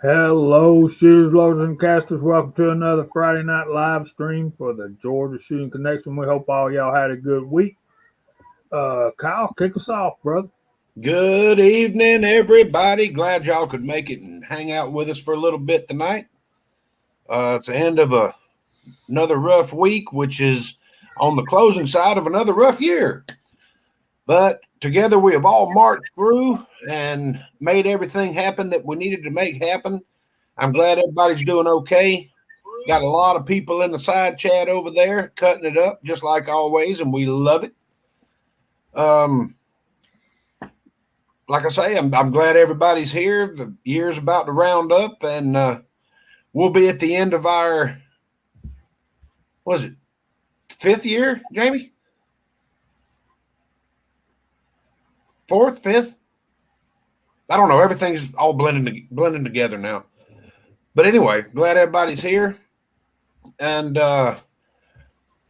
Hello, shooters, loaders, and casters. Welcome to another Friday night live stream for the Georgia Shooting Connection. We hope all y'all had a good week. Kyle, kick us off, brother. Good evening, everybody. Glad y'all could make it and hang out with us for a little bit tonight. It's the end of another rough week, which is on the closing side of another rough year. But together we have all marched through and made everything happen that we needed to make happen. I'm glad everybody's doing okay. Got a lot of people in the side chat over there cutting it up, just like always, and we love it. Like I say, I'm glad everybody's here. The year's about to round up, and we'll be at the end of our, was it, 5th year, Jamie? 4th, 5th? I don't know. Everything's all blending together now. But anyway, glad everybody's here. And tell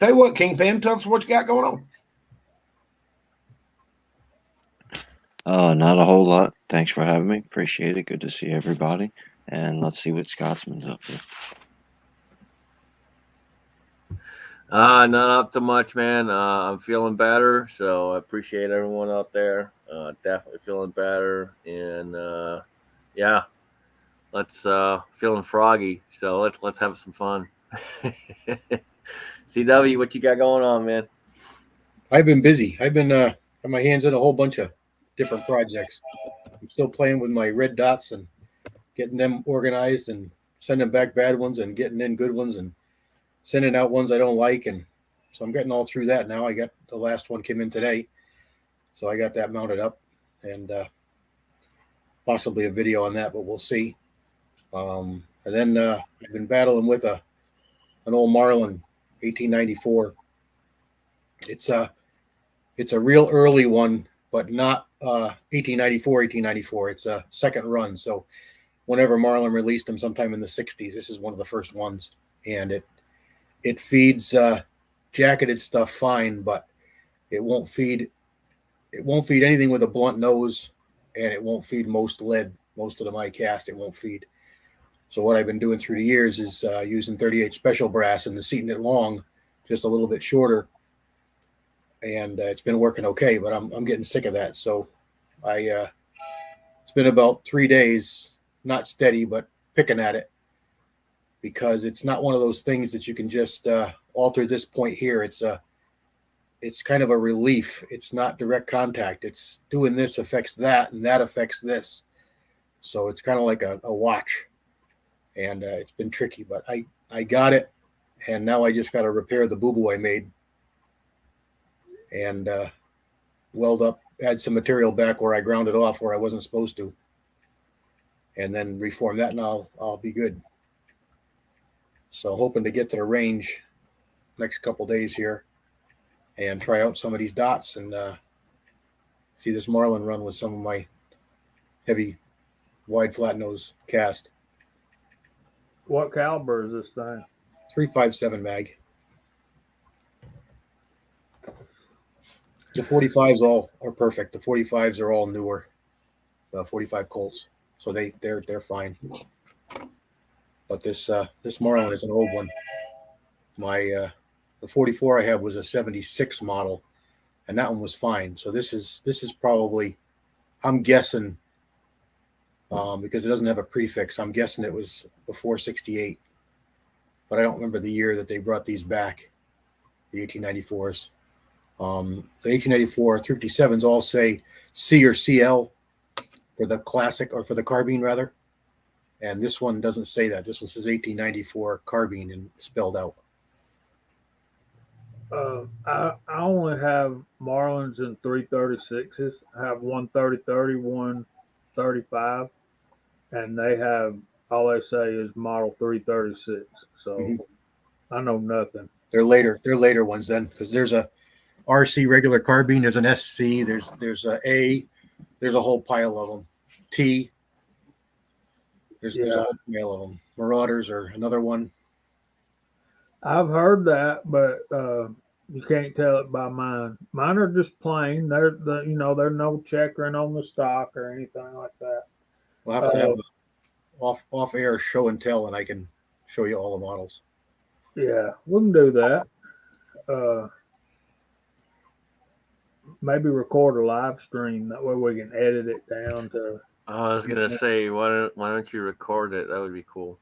you what, Kingpin, tell us what you got going on. Not a whole lot. Thanks for having me. Appreciate it. Good to see everybody. And let's see what Scotsman's up to. Not up to much, man. I'm feeling better, so I appreciate everyone out there. Definitely feeling better, and yeah, let's feeling froggy. So let's have some fun. CW, what you got going on, man? I've been busy. I've been got my hands in a whole bunch of different projects. I'm still playing with my red dots and getting them organized and sending back bad ones and getting in good ones and sending out ones I don't like. And so I'm getting all through that now. I got the last one came in today. So I got that mounted up and possibly a video on that, but we'll see. And then I've been battling with an old Marlin 1894. It's a real early one, but not 1894. It's a second run. So whenever Marlin released them sometime in the 60s, this is one of the first ones. And it feeds jacketed stuff fine, but it won't feed anything with a blunt nose, and it won't feed most lead. Most of the my cast it won't feed. So what I've been doing through the years is using 38 special brass and the seating it long, just a little bit shorter. And it's been working okay, but I'm getting sick of that. So it's been about 3 days, not steady, but picking at it, because it's not one of those things that you can just alter this point here. It's kind of a relief. It's not direct contact. It's doing this affects that, and that affects this. So it's kind of like a watch, and it's been tricky, but I got it, and now I just got to repair the boo-boo I made and weld up, add some material back where I ground it off where I wasn't supposed to, and then reform that, and I'll be good. So hoping to get to the range next couple days here and try out some of these dots and see this Marlin run with some of my heavy wide flat nose cast. What caliber is this thing? 357 mag. The 45s all are perfect. The 45s are all newer, 45 Colts, so they're fine. But this Marlin is an old one. The 44 I have was a 76 model, and that one was fine. So this is probably, I'm guessing, because it doesn't have a prefix, I'm guessing it was before 68. But I don't remember the year that they brought these back, the 1894s. The 1894 357s all say C or CL for the classic, or for the carbine rather. And this one doesn't say that. This one says 1894 carbine and spelled out. I only have Marlins in 336s. I have one 30-30, one 35, and they have, all they say is model 336. So I know nothing. They're later ones then, because there's a RC regular carbine, there's an SC, there's there's a whole pile of them. T. There's a whole pile of them. Marauders are another one. I've heard that, but you can't tell it by mine. Mine are just plain. They're no checkering on the stock or anything like that. We'll have to have off air show and tell, and I can show you all the models. Yeah, we can do that. Maybe record a live stream. That way we can edit it down to. I was gonna say, why don't you record it? That would be cool.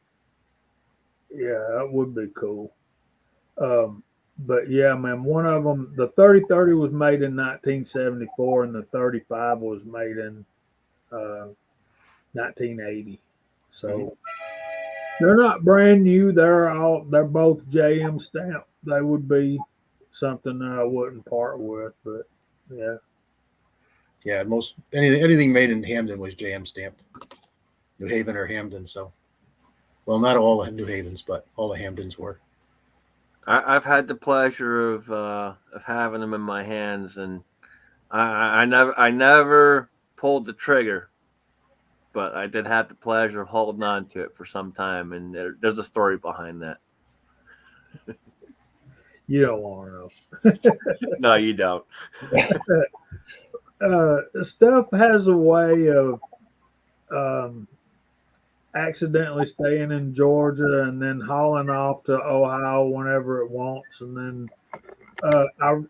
Yeah, that would be cool. But yeah, man, one of them, the 3030 was made in 1974, and the 35 was made in 1980. So they're not brand new. They're both JM stamped. They would be something that I wouldn't part with, but yeah. Yeah, most anything made in Hamden was JM stamped, New Haven or Hamden. So, well, not all the New Havens, but all the Hamdens were. I've had the pleasure of having them in my hands, and I never pulled the trigger, but I did have the pleasure of holding on to it for some time, and there's a story behind that. You don't want to know. No, you don't. Stuff has a way of accidentally staying in Georgia and then hauling off to Ohio whenever it wants, and then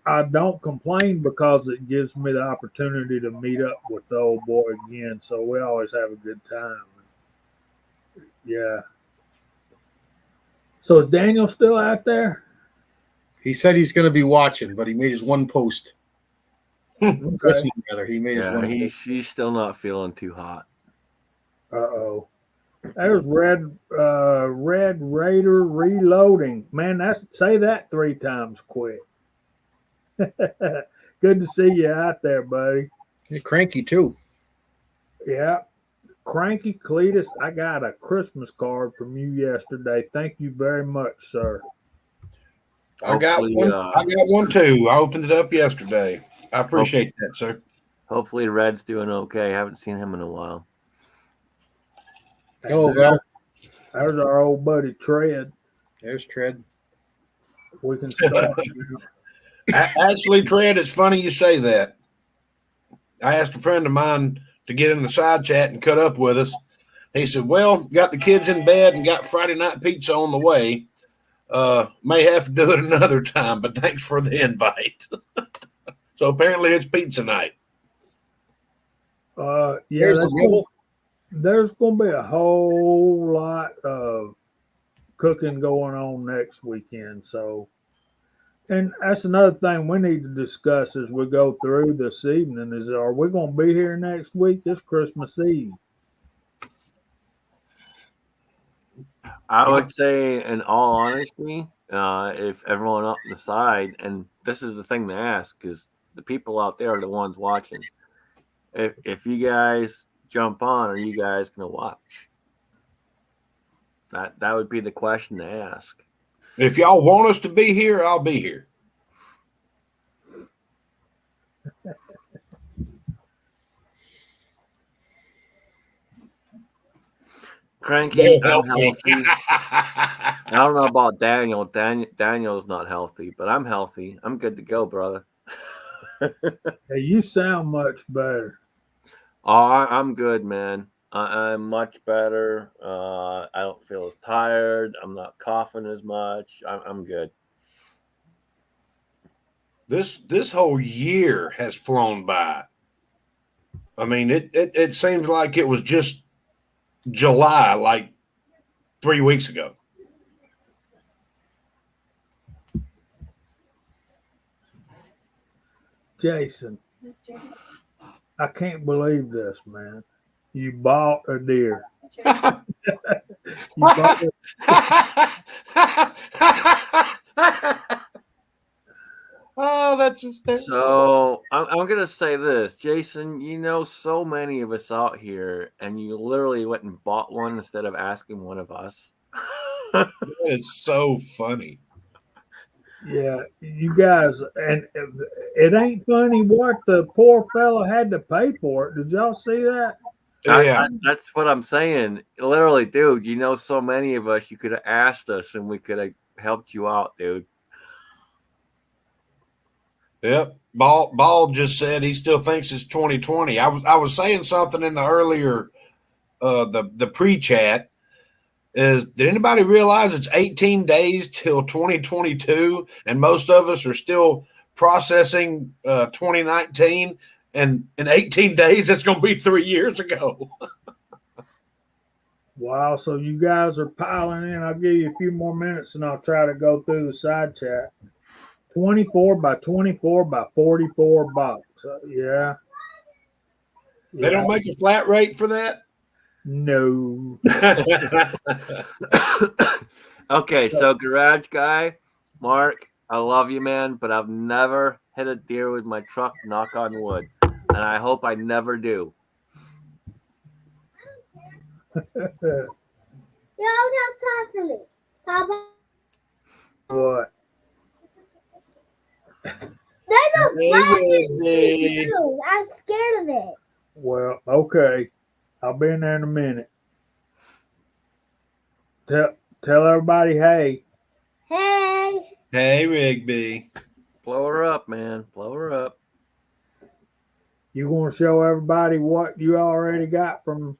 I don't complain because it gives me the opportunity to meet up with the old boy again. So we always have a good time. Yeah. So is Daniel still out there? He said he's going to be watching, but he made his one post. Okay. Listening, rather, he made his Yeah, one. he's still not feeling too hot. Uh-oh. There's Red Raider reloading. Man, say that 3 times quick. Good to see you out there, buddy. You're cranky too. Yeah. Cranky Cletus, I got a Christmas card from you yesterday. Thank you very much, sir. I got one too. I opened it up yesterday. I appreciate that, sir. Hopefully Red's doing okay. I haven't seen him in a while. Hello, Val. There's our old buddy Tread. There's Tread. We can start. Actually, Tread, it's funny you say that. I asked a friend of mine to get in the side chat and cut up with us. He said, well, got the kids in bed and got Friday night pizza on the way. May have to do it another time, but thanks for the invite. So apparently it's pizza night. Yeah, There's there's going to be a whole lot of cooking going on next weekend. So, and that's another thing we need to discuss as we go through this evening is, are we going to be here next week? It's Christmas Eve. I would say, in all honesty, if everyone up the side, and this is the thing to ask, because the people out there are the ones watching. If you guys jump on, are you guys going to watch? That would be the question to ask. If y'all want us to be here, I'll be here. Cranky, I'm healthy. I don't know about Daniel. Daniel's not healthy, but I'm healthy. I'm good to go, brother. Hey, you sound much better. Oh, I'm good, man. I'm much better. I don't feel as tired. I'm not coughing as much. I'm good. This whole year has flown by. I mean, it seems like it was just July, like 3 weeks ago. Jason, I can't believe this, man. You bought a deer. You bought Oh, that's just So I'm gonna say this, Jason. You know, so many of us out here, and you literally went and bought one instead of asking one of us. it's so funny. Yeah, you guys, and it ain't funny what the poor fella had to pay for it. Did y'all see that? Yeah, That's what I'm saying. Literally, dude, you know, so many of us, you could have asked us and we could have helped you out, dude. yep. Ball just said he still thinks it's 2020. I was saying something in the earlier the pre-chat is, did anybody realize it's 18 days till 2022 and most of us are still processing 2019, and in 18 days it's going to be 3 years ago. Wow, so you guys are piling in. I'll give you a few more minutes and I'll try to go through the side chat. 24 by 24 by 44 bucks. Yeah. They don't make a flat rate for that? No. Okay, so garage guy, Mark, I love you, man, but I've never hit a deer with my truck, knock on wood. And I hope I never do. You don't have time for me, Papa. What? There's a Hey, flag in Rigby. the room. I'm scared of it. Well, okay. I'll be in there in a minute. Tell everybody, hey. Hey. Hey, Rigby. Blow her up, man. Blow her up. You want to show everybody what you already got for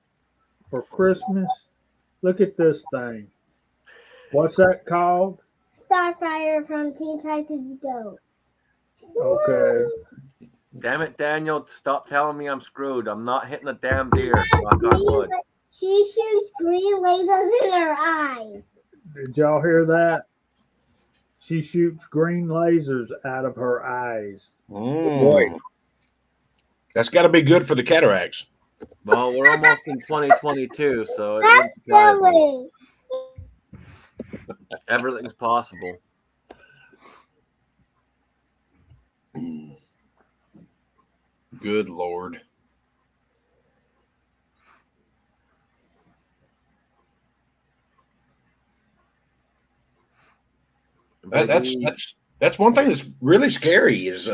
Christmas? Look at this thing. What's that called? Starfire from Teen Titans Go. Okay. Damn it, Daniel. Stop telling me I'm screwed. I'm not hitting a damn deer. Knock on wood. She shoots green lasers in her eyes. Did y'all hear that? She shoots green lasers out of her eyes. Boy. That's got to be good for the cataracts. Well, we're almost in 2022, so it That's wouldn't surprise me. silly. Everything's possible. Good Lord. That's one thing that's really scary is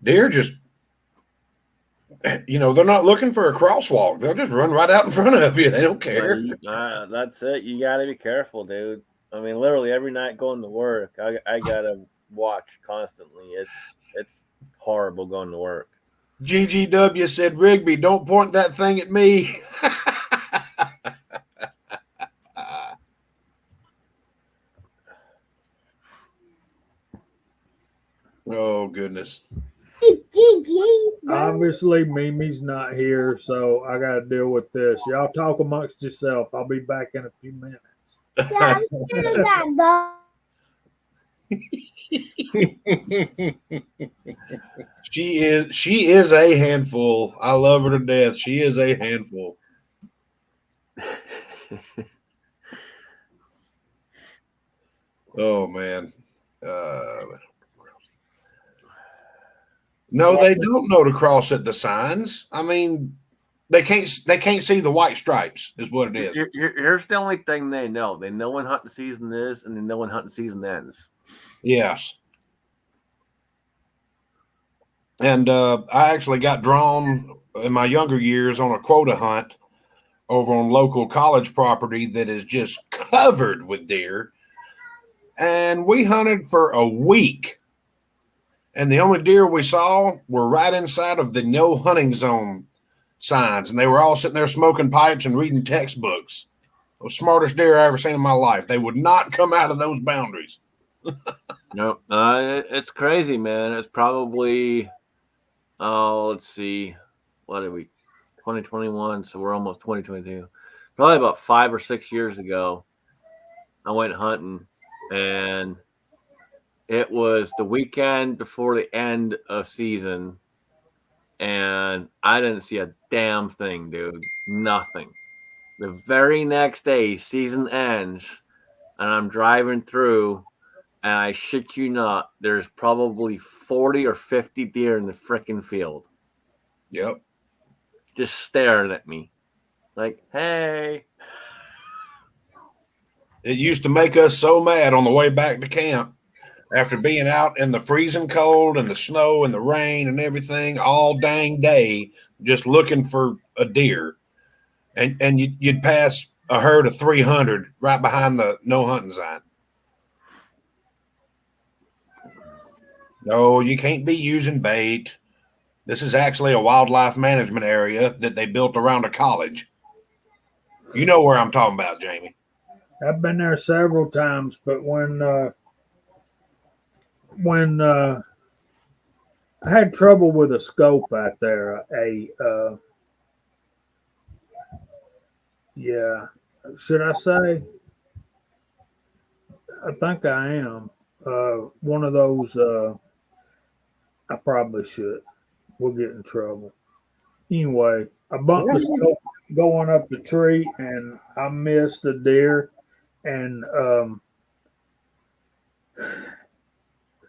deer just, they're not looking for a crosswalk. They'll just run right out in front of you. They don't care. That's it. You got to be careful, dude. I mean, literally every night going to work, I got to watch constantly. It's horrible going to work. GGW said, Rigby, don't point that thing at me. Oh, goodness. Obviously, Mimi's not here, so I got to deal with this. Y'all talk amongst yourself. I'll be back in a few minutes. Yeah, I'm scared of that dog. She is a handful. I love her to death. She is a handful. Oh man. No, they don't know to cross at the signs. I mean, they can't see the white stripes is what it is. Here's the only thing they know. They know when hunting season is, and they know when hunting season ends. Yes. And I actually got drawn in my younger years on a quota hunt over on local college property that is just covered with deer. And we hunted for a week. And the only deer we saw were right inside of the no hunting zone signs. And they were all sitting there smoking pipes and reading textbooks. The smartest deer I ever seen in my life. They would not come out of those boundaries. Nope. It's crazy, man. It's probably, let's see. What are we? 2021. So we're almost 2022. Probably about 5 or 6 years ago, I went hunting, and it was the weekend before the end of season, and I didn't see a damn thing, dude. Nothing. The very next day, season ends, and I'm driving through, and I shit you not, there's probably 40 or 50 deer in the frickin' field. Yep. Just staring at me. Like, hey. It used to make us so mad on the way back to camp after being out in the freezing cold and the snow and the rain and everything all dang day just looking for a deer. And you'd pass a herd of 300 right behind the no hunting sign. No, you can't be using bait. This is actually a wildlife management area that they built around a college. You know where I'm talking about, Jamie. I've been there several times, but when I had trouble with a scope out there, yeah, should I say? I think I am. One of those. I probably should. We'll get in trouble. Anyway, I bumped the scope going up the tree, and I missed a deer. And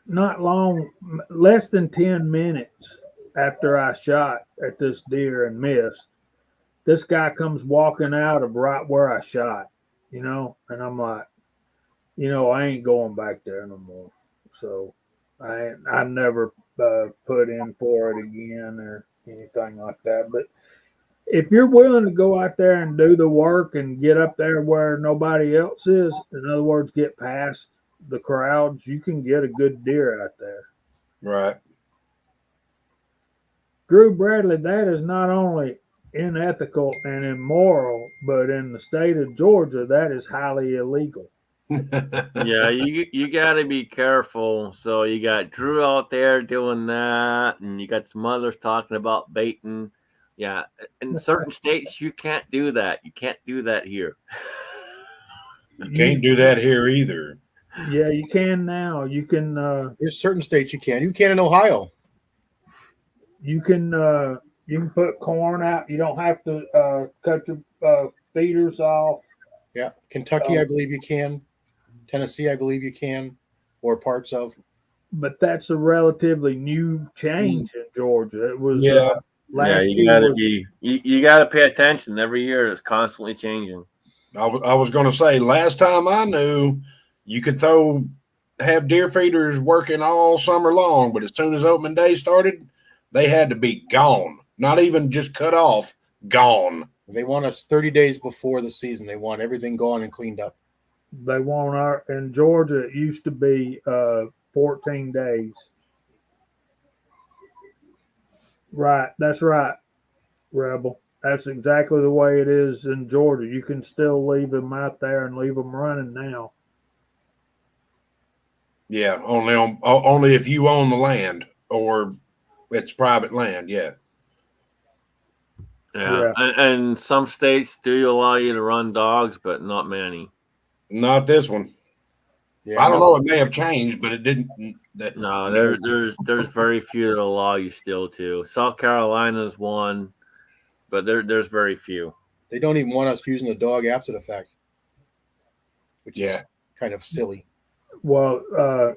not long, less than 10 minutes after I shot at this deer and missed, this guy comes walking out of right where I shot. And I'm like, I ain't going back there no more. So I never put in for it again or anything like that. But if you're willing to go out there and do the work and get up there where nobody else is, in other words, get past the crowds, you can get a good deer out there. Right. Drew Bradley, that is not only unethical and immoral, but in the state of Georgia, that is highly illegal. Yeah, you got to be careful. So you got Drew out there doing that, and you got some others talking about baiting. Yeah, in certain states you can't do that. You can't do that here. You can't do that here either. Yeah, you can now. You can. There's certain states you can. You can in Ohio. You can. You can put corn out. You don't have to cut your feeders off. Yeah, Kentucky, I believe you can. Tennessee, I believe you can, or parts of. But that's a relatively new change in Georgia. It was Yeah. last you year. You got to pay attention. Every year it's constantly changing. I was going to say, last time I knew, you could have deer feeders working all summer long, but as soon as opening day started, they had to be gone. Not even just cut off, gone. They want us 30 days before the season. They want everything gone and cleaned up. They want in Georgia. It used to be 14 days. Right, that's right, Rebel. That's exactly the way it is in Georgia. You can still leave them out there and leave them running now. Yeah, only if you own the land or it's private land. Yeah. Yeah. And some states do allow you to run dogs, but not many. Not this one. Yeah, I don't know. It may have changed, but it didn't. There's very few that allow you still to. South Carolina's one, but there's very few. They don't even want us using the dog after the fact, which is kind of silly. Well,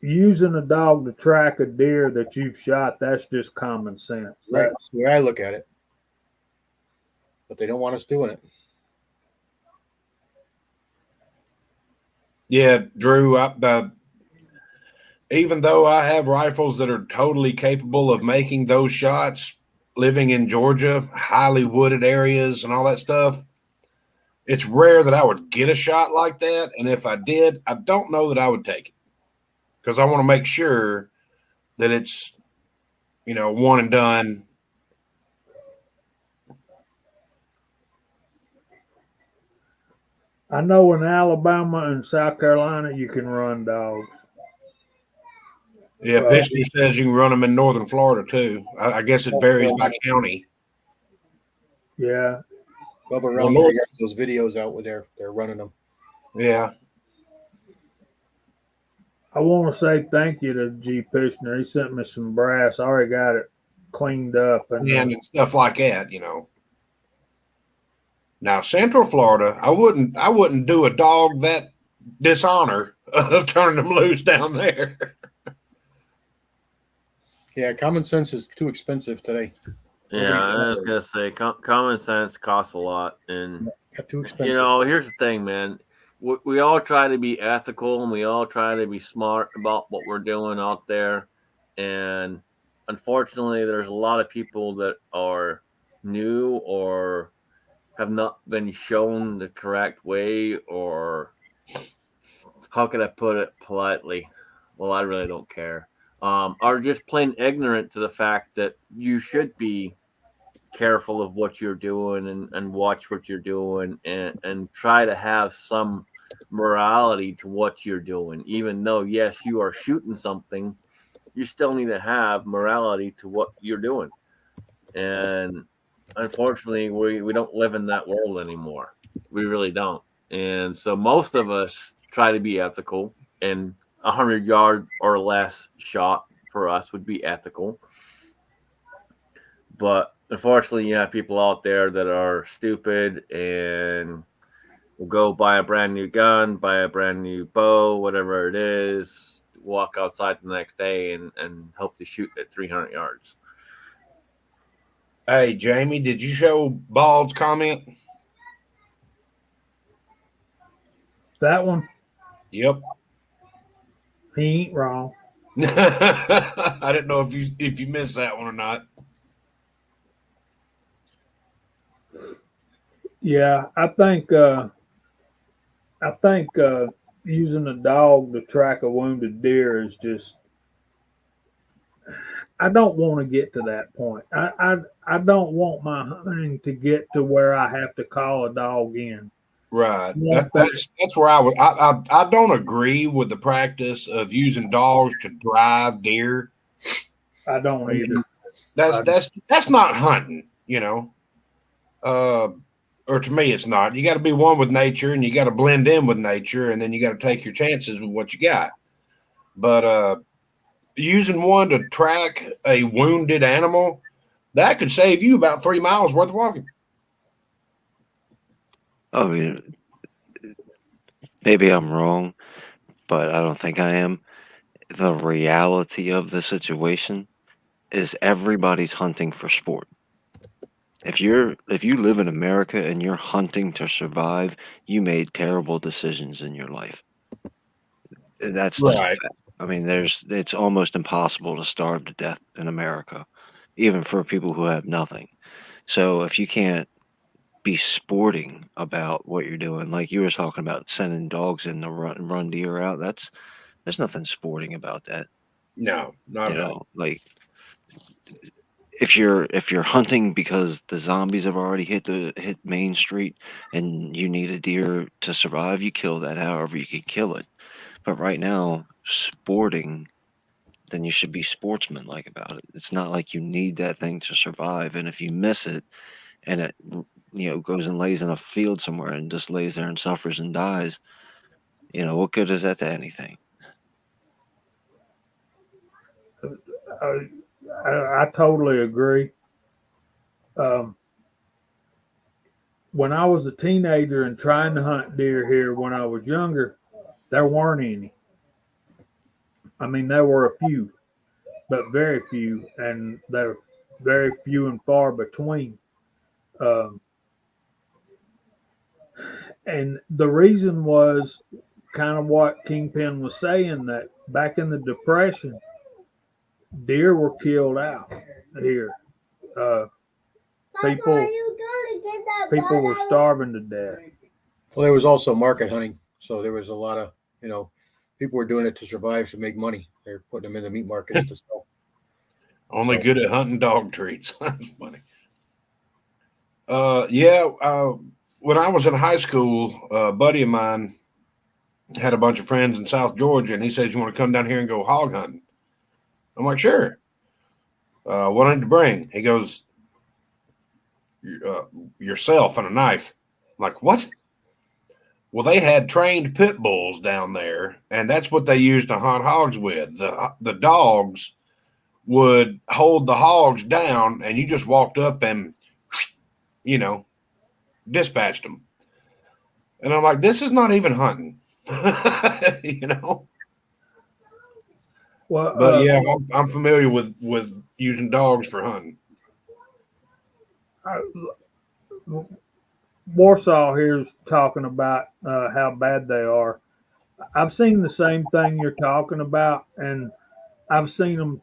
using a dog to track a deer that you've shot, that's just common sense. Right. That's the way I look at it. But they don't want us doing it. Yeah, Drew, even though I have rifles that are totally capable of making those shots, living in Georgia, highly wooded areas and all that stuff, it's rare that I would get a shot like that. And if I did, I don't know that I would take it because I want to make sure that it's, one and done. I know in Alabama and South Carolina you can run dogs. Yeah, Pistol says you can run them in northern Florida too. I guess it varies by county. Yeah. Bubba Roundtree got those videos out where they're running them. Yeah. I want to say thank you to G. Pishner. He sent me some brass. I already got it cleaned up and stuff like that, Now, Central Florida, I wouldn't do a dog that dishonor of turning them loose down there. Yeah, common sense is too expensive today. Yeah, I was gonna say common sense costs a lot, and too expensive. Here's the thing, man. We all try to be ethical and we all try to be smart about what we're doing out there, and unfortunately, there's a lot of people that are new or have not been shown the correct way, or how can I put it politely? Well, I really don't care. Are just plain ignorant to the fact that you should be careful of what you're doing and watch what you're doing and try to have some morality to what you're doing. Even though, yes, you are shooting something, you still need to have morality to what you're doing. And unfortunately, we don't live in that world anymore. We really don't. And so most of us try to be ethical, and 100-yard or less shot for us would be ethical. But unfortunately, you have people out there that are stupid and will go buy a brand new gun, buy a brand new bow, whatever it is, walk outside the next day and hope to shoot at 300 yards. Hey, Jamie, did you show Bald's comment? That one, Yep. he ain't wrong. I didn't know if you missed that one or not. Yeah, I think using a dog to track a wounded deer is just. I don't want to get to that point. I don't want my hunting to get to where I have to call a dog in. Right. Want that. That's where I don't agree with the practice of using dogs to drive deer. I don't either. That's not hunting, you know. Or to me, it's not. You got to be one with nature, and you got to blend in with nature, and then you got to take your chances with what you got. But using one to track a wounded animal, that could save you about 3 miles worth of walking. I mean, maybe I'm wrong, but I don't think I am. The reality of the situation is everybody's hunting for sport. If you live in America and you're hunting to survive, you made terrible decisions in your life. That's just a Right. fact. I mean, it's almost impossible to starve to death in America, even for people who have nothing. So if you can't be sporting about what you're doing, like you were talking about sending dogs in to run deer out, there's nothing sporting about that. No, not You at all. know, like if you're hunting because the zombies have already hit Main Street and you need a deer to survive, you kill that however you can kill it. But right now, sporting, then you should be sportsmanlike about it. It's not like you need that thing to survive, and if you miss it and it goes and lays in a field somewhere and just lays there and suffers and dies, what good is that to anything? I totally agree. When I was a teenager and trying to hunt deer here when I was younger, there weren't any. I mean, there were a few, but very few, and they're very few and far between. Um, and the reason was kind of what Kingpin was saying, that back in the Depression, deer were killed out here. Uh, people people were starving to death. Well, there was also market hunting, so there was a lot of people were doing it to survive, to make money. They're putting them in the meat markets to sell. Only So- good at hunting dog treats. That's funny. Yeah. When I was in high school, a buddy of mine had a bunch of friends in South Georgia, and he says, "You want to come down here and go hog hunting?" I'm like, "Sure." What I need to bring? He goes, yourself and a knife. I'm like, what? Well, they had trained pit bulls down there, and that's what they used to hunt hogs with. The dogs would hold the hogs down, and you just walked up and, dispatched them. And I'm like, this is not even hunting, Well, But yeah, I'm familiar with using dogs for hunting. Warsaw here's talking about how bad they are. I've seen the same thing you're talking about, and I've seen them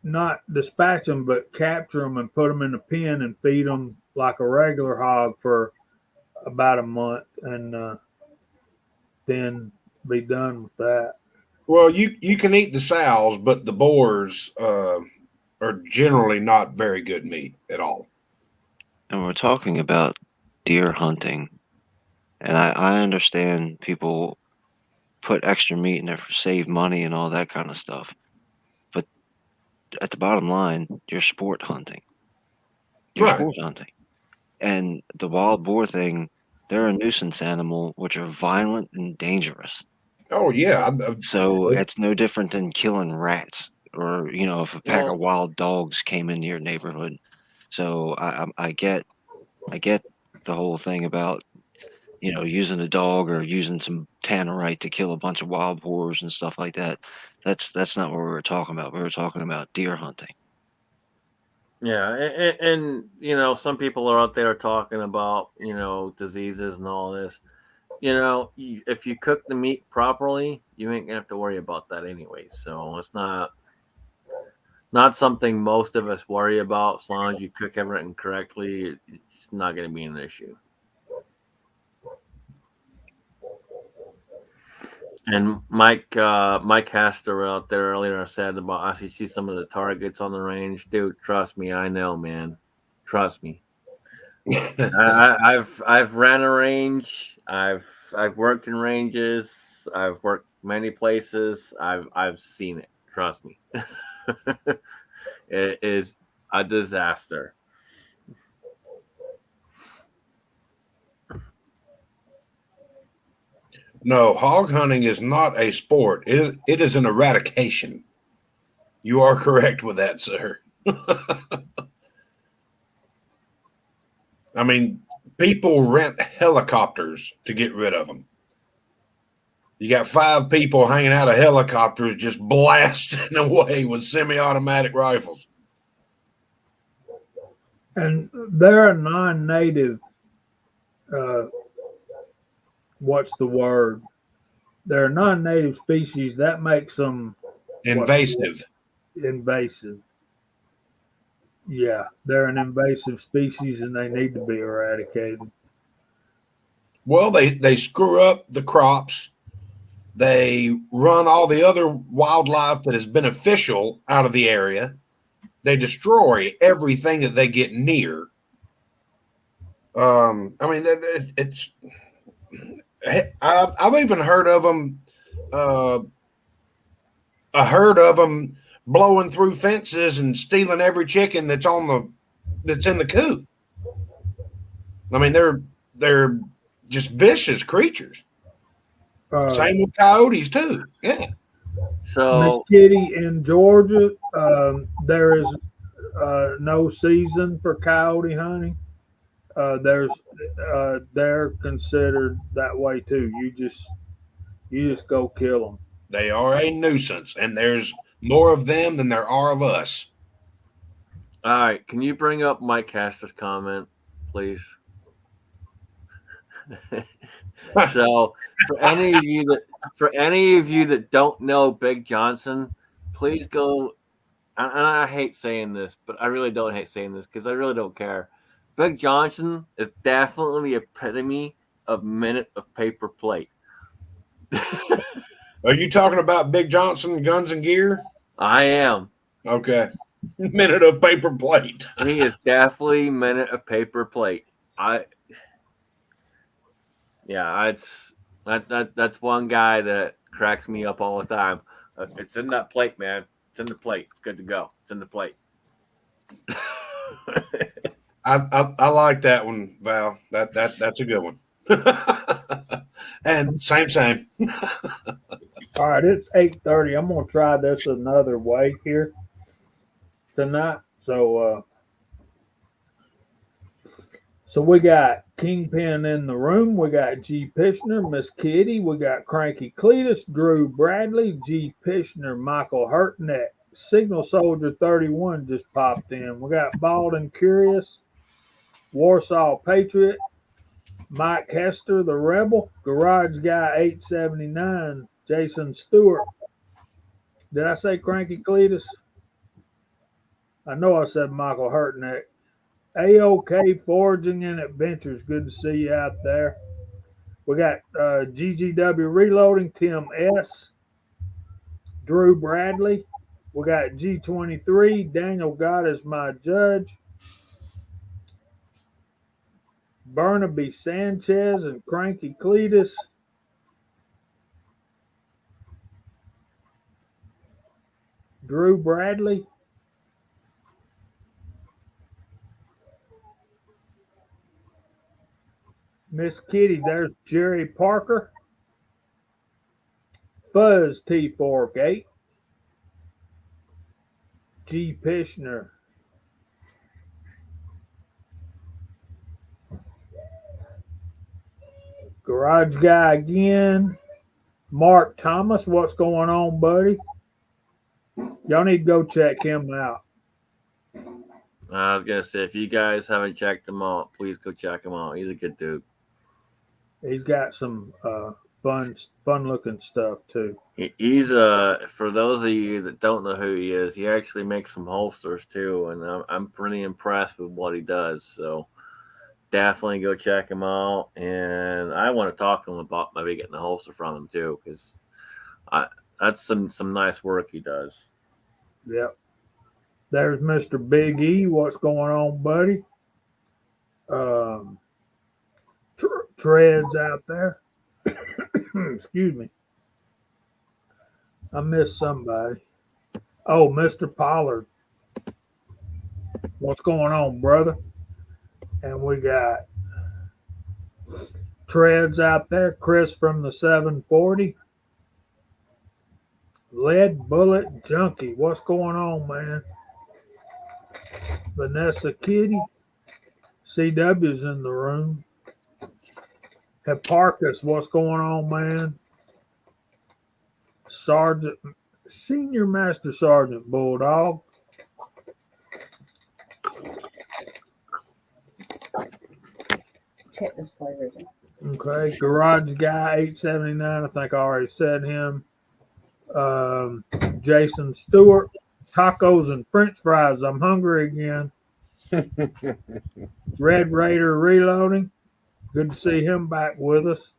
not dispatch them, but capture them and put them in a pen and feed them like a regular hog for about a month, and then be done with that. Well, you can eat the sows, but the boars are generally not very good meat at all. and we're talking about deer hunting, and I understand people put extra meat in there for save money and all that kind of stuff. But at the bottom line, you're sport hunting. You're Right. sport hunting. And the wild boar thing, they're a nuisance animal, which are violent and dangerous. Oh yeah. So it's no different than killing rats, or if a pack Well, of wild dogs came into your neighborhood. So I get the whole thing about using a dog or using some tannerite to kill a bunch of wild boars and stuff like that. That's not what we were talking about. We were talking about deer hunting. yeah, and some people are out there talking about diseases and all this. If you cook the meat properly, you ain't gonna have to worry about that anyway. So it's not something most of us worry about. As long as you cook everything correctly, it's not gonna be an issue. And Mike Hester out there earlier said about I see some of the targets on the range. Dude, trust me, I know, man. Trust me. I've ran a range. I've worked in ranges. I've worked many places. I've seen it. Trust me. It is a disaster. No, hog hunting is not a sport. It is an eradication. You are correct with that, sir. I mean, people rent helicopters to get rid of them. You got 5 people hanging out of helicopters just blasting away with semi-automatic rifles. And they're a non-native. What's the word? They're a non-native species. That makes them Invasive. invasive. Yeah, they're an invasive species, and they need to be eradicated. Well, they screw up the crops. They run all the other wildlife that is beneficial out of the area. They destroy everything that they get near. I mean, it's. I've even heard of them. A herd of them blowing through fences and stealing every chicken that's in the coop. I mean, they're just vicious creatures. Same with coyotes too. Yeah. Miss So Kitty, in Georgia, there is no season for coyote hunting. They're considered that way too. You just go kill them. They are a nuisance, and there's more of them than there are of us. all right, can you bring up Mike Hester's comment, please? So for any of you that don't know Big Johnson, please go. And I hate saying this, but I really don't hate saying this because I really don't care. Big Johnson is definitely the epitome of minute of paper plate. Are you talking about Big Johnson Guns and Gear? I am. Okay. Minute of paper plate. He is definitely minute of paper plate. That's one guy that cracks me up all the time. It's in that plate, man. It's in the plate. It's good to go. It's in the plate. I like that one, Val. That's a good one. And same. All right, it's 8:30. I'm gonna try this another way here tonight. So we got Kingpin in the room. We got G. Pishner, Miss Kitty. We got Cranky Cletus, Drew Bradley, G. Pishner, Michael Hurtneck, Signal Soldier 31 just popped in. We got Bald and Curious, Warsaw Patriot, Mike Hester, the Rebel, Garage Guy 879, Jason Stewart. Did I say Cranky Cletus? I know I said Michael Hurtneck. AOK Foraging and Adventures. Good to see you out there. We got GGW Reloading, Tim S., Drew Bradley. We got G23, Daniel God is my judge. Burnaby Sanchez and Cranky Cletus. Drew Bradley. Miss Kitty, there's Jerry Parker. Fuzz T48. G. Pishner. Garage Guy again. Mark Thomas, what's going on, buddy? Y'all need to go check him out. I was gonna say, if you guys haven't checked him out, please go check him out. He's a good dude. He's got some fun looking stuff too. He's for those of you that don't know who he is, he actually makes some holsters too, and I'm pretty impressed with what he does. So definitely go check him out, and I want to talk to him about maybe getting a holster from him too, because that's some nice work he does. Yep. There's Mr. Big E. What's going on, buddy? Treads out there. Excuse me. I missed somebody. Oh, Mr. Pollard. What's going on, brother? And we got Treads out there. Chris from the 740. Lead Bullet Junkie. What's going on, man? Vanessa Kitty. CW's in the room. Hipparchus, what's going on, man? Senior Master Sergeant Bulldog. Check this flavor. Okay, Garage Guy 879. I think I already said him. Jason Stewart. Tacos and French fries. I'm hungry again. Red Raider Reloading. Good to see him back with us.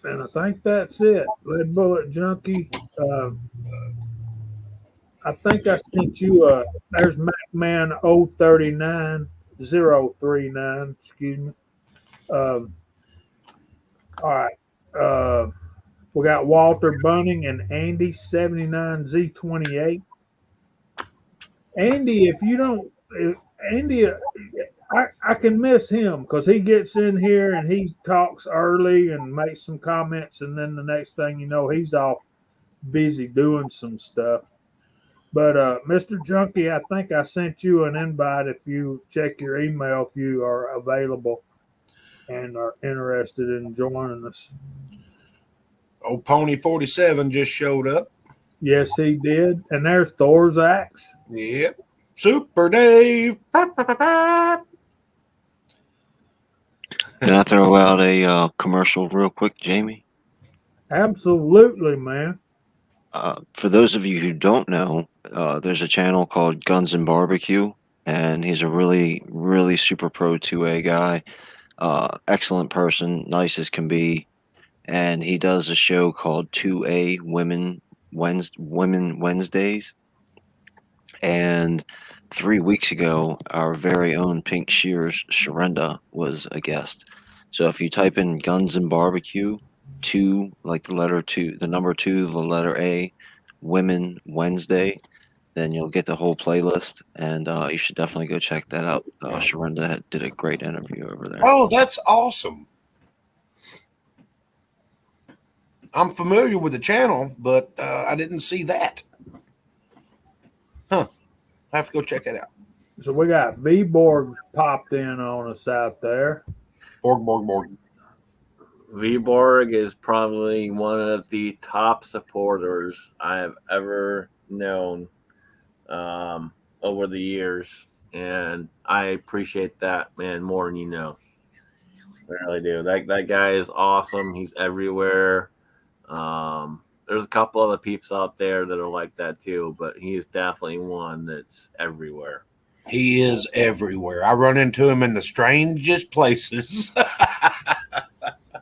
And I think that's it. Lead Bullet Junkie. I think I sent you there's MacMan 039, excuse me. All right. We got Walter Bunning and Andy 79Z28. Andy, I can miss him because he gets in here and he talks early and makes some comments, and then the next thing you know, he's off busy doing some stuff. But Mr. Junkie, I think I sent you an invite if you check your email if you are available and are interested in joining us. Old Pony 47 just showed up. Yes, he did. And there's Thor's axe. Yep. Super Dave. Can I throw out a commercial real quick, Jamie? Absolutely, man. For those of you who don't know, there's a channel called Guns and Barbecue, and he's a really, really super pro 2A guy. Excellent person, nice as can be. And he does a show called 2A Women Wednesdays. And 3 weeks ago, our very own Pink Shears Sharenda was a guest. So if you type in Guns and Barbecue, 2, like the letter 2, the number 2, the letter A, Women Wednesday, then you'll get the whole playlist. And you should definitely go check that out. Sharenda did a great interview over there. Oh, that's awesome. I'm familiar with the channel, but I didn't see that. Huh. I have to go check that out. So we got V-Borg popped in on us out there. Borg. Viborg is probably one of the top supporters I have ever known over the years, and I appreciate that, man, more than you know. I really do. That guy is awesome. He's everywhere. There's a couple other peeps out there that are like that too, but he is definitely one that's everywhere. He is everywhere. I run into him in the strangest places.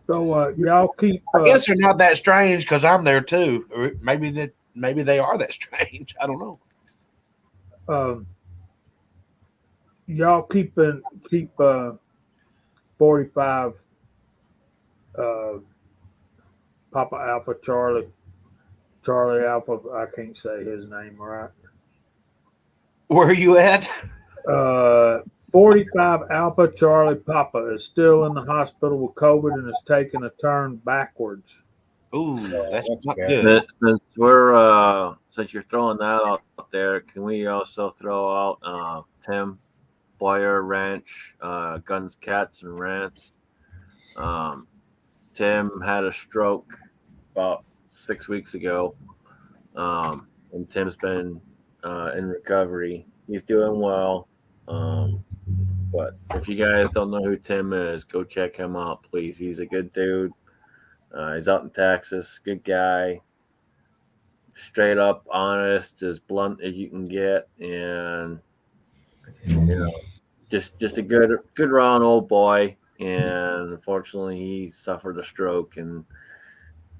So y'all keep. I guess they're not that strange because I'm there too. Or maybe that maybe they are that strange. I don't know. Y'all keep 45 Papa Alpha Charlie Alpha. I can't say his name right. Where are you at? 45 Alpha Charlie Papa is still in the hospital with COVID and is taking a turn backwards. Ooh, that's not bad. good. Since you're throwing that out there, can we also throw out Tim Boyer Ranch, Guns, Cats, and Rants? Tim had a stroke about 6 weeks ago, and Tim's been in recovery. He's doing well. But if you guys don't know who Tim is, go check him out, please. He's a good dude. He's out in Texas, good guy, straight up, honest, as blunt as you can get, and just a good round old boy. And unfortunately, he suffered a stroke. And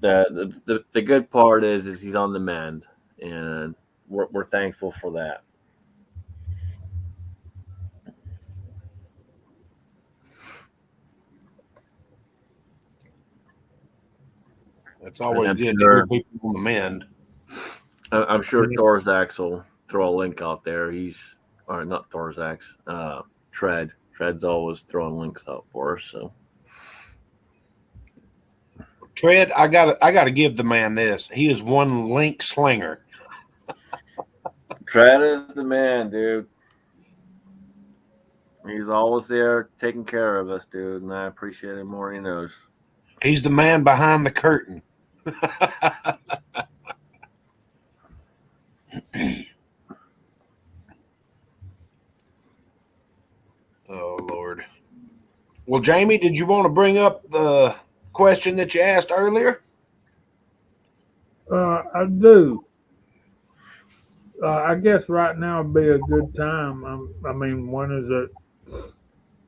the good part is he's on the mend, and we're thankful for that. It's always I'm good to sure- hear people on the mend. I'm sure Thorzax will throw a link out there. Not Thorzax, Tread. Tread's always throwing links out for us. So Tread, I gotta give the man this. He is one link slinger. Tread is the man, dude. He's always there taking care of us, dude, and I appreciate him more than he knows. He's the man behind the curtain. Oh, Lord. Well, Jamie, did you want to bring up the question that you asked earlier? I do. I guess right now would be a good time. I mean, when is it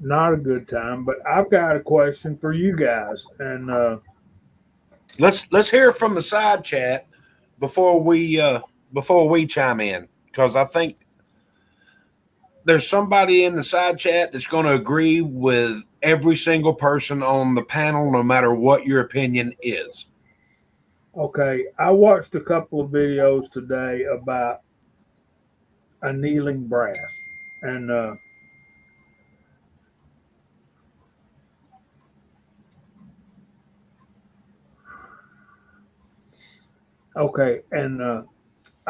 not a good time? But I've got a question for you guys, and Let's hear from the side chat before we chime in, because I think there's somebody in the side chat that's going to agree with every single person on the panel, no matter what your opinion is. okay, I watched a couple of videos today about annealing brass, and I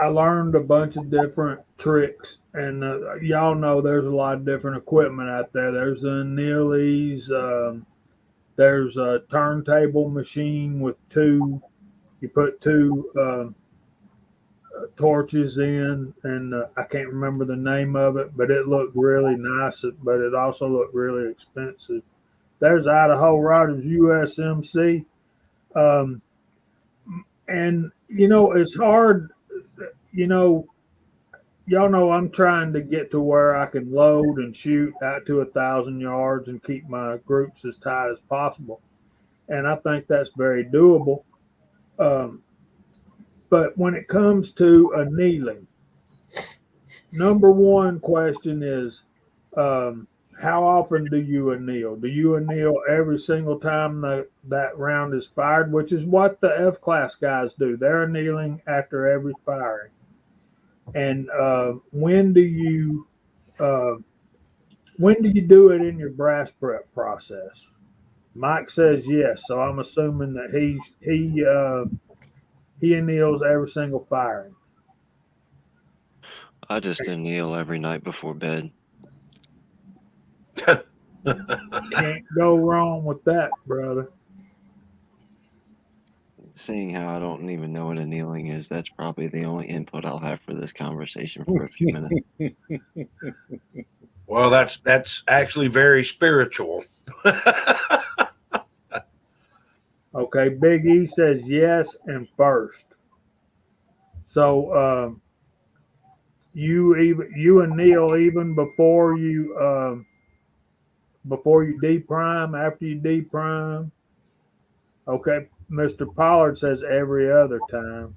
learned a bunch of different tricks, and y'all know there's a lot of different equipment out there. There's the Annealies, there's a turntable machine with you put two torches in, and I can't remember the name of it, but it looked really nice, but it also looked really expensive. There's Idaho Riders USMC. And, it's hard, y'all know I'm trying to get to where I can load and shoot out to 1,000 yards and keep my groups as tight as possible. And I think that's very doable. But when it comes to annealing, number one question is, how often do you anneal? Do you anneal every single time that round is fired, which is what the F-class guys do? They're annealing after every firing. And when do you do it in your brass prep process? Mike says yes, so I'm assuming that he anneals every single firing. I just anneal every night before bed. Can't go wrong with that, brother. Seeing how I don't even know what annealing is, that's probably the only input I'll have for this conversation for a few minutes. Well, that's actually very spiritual. Okay, Big E says yes and first. So you anneal even before you deprime, after you deprime. Okay, Mr. Pollard says every other time.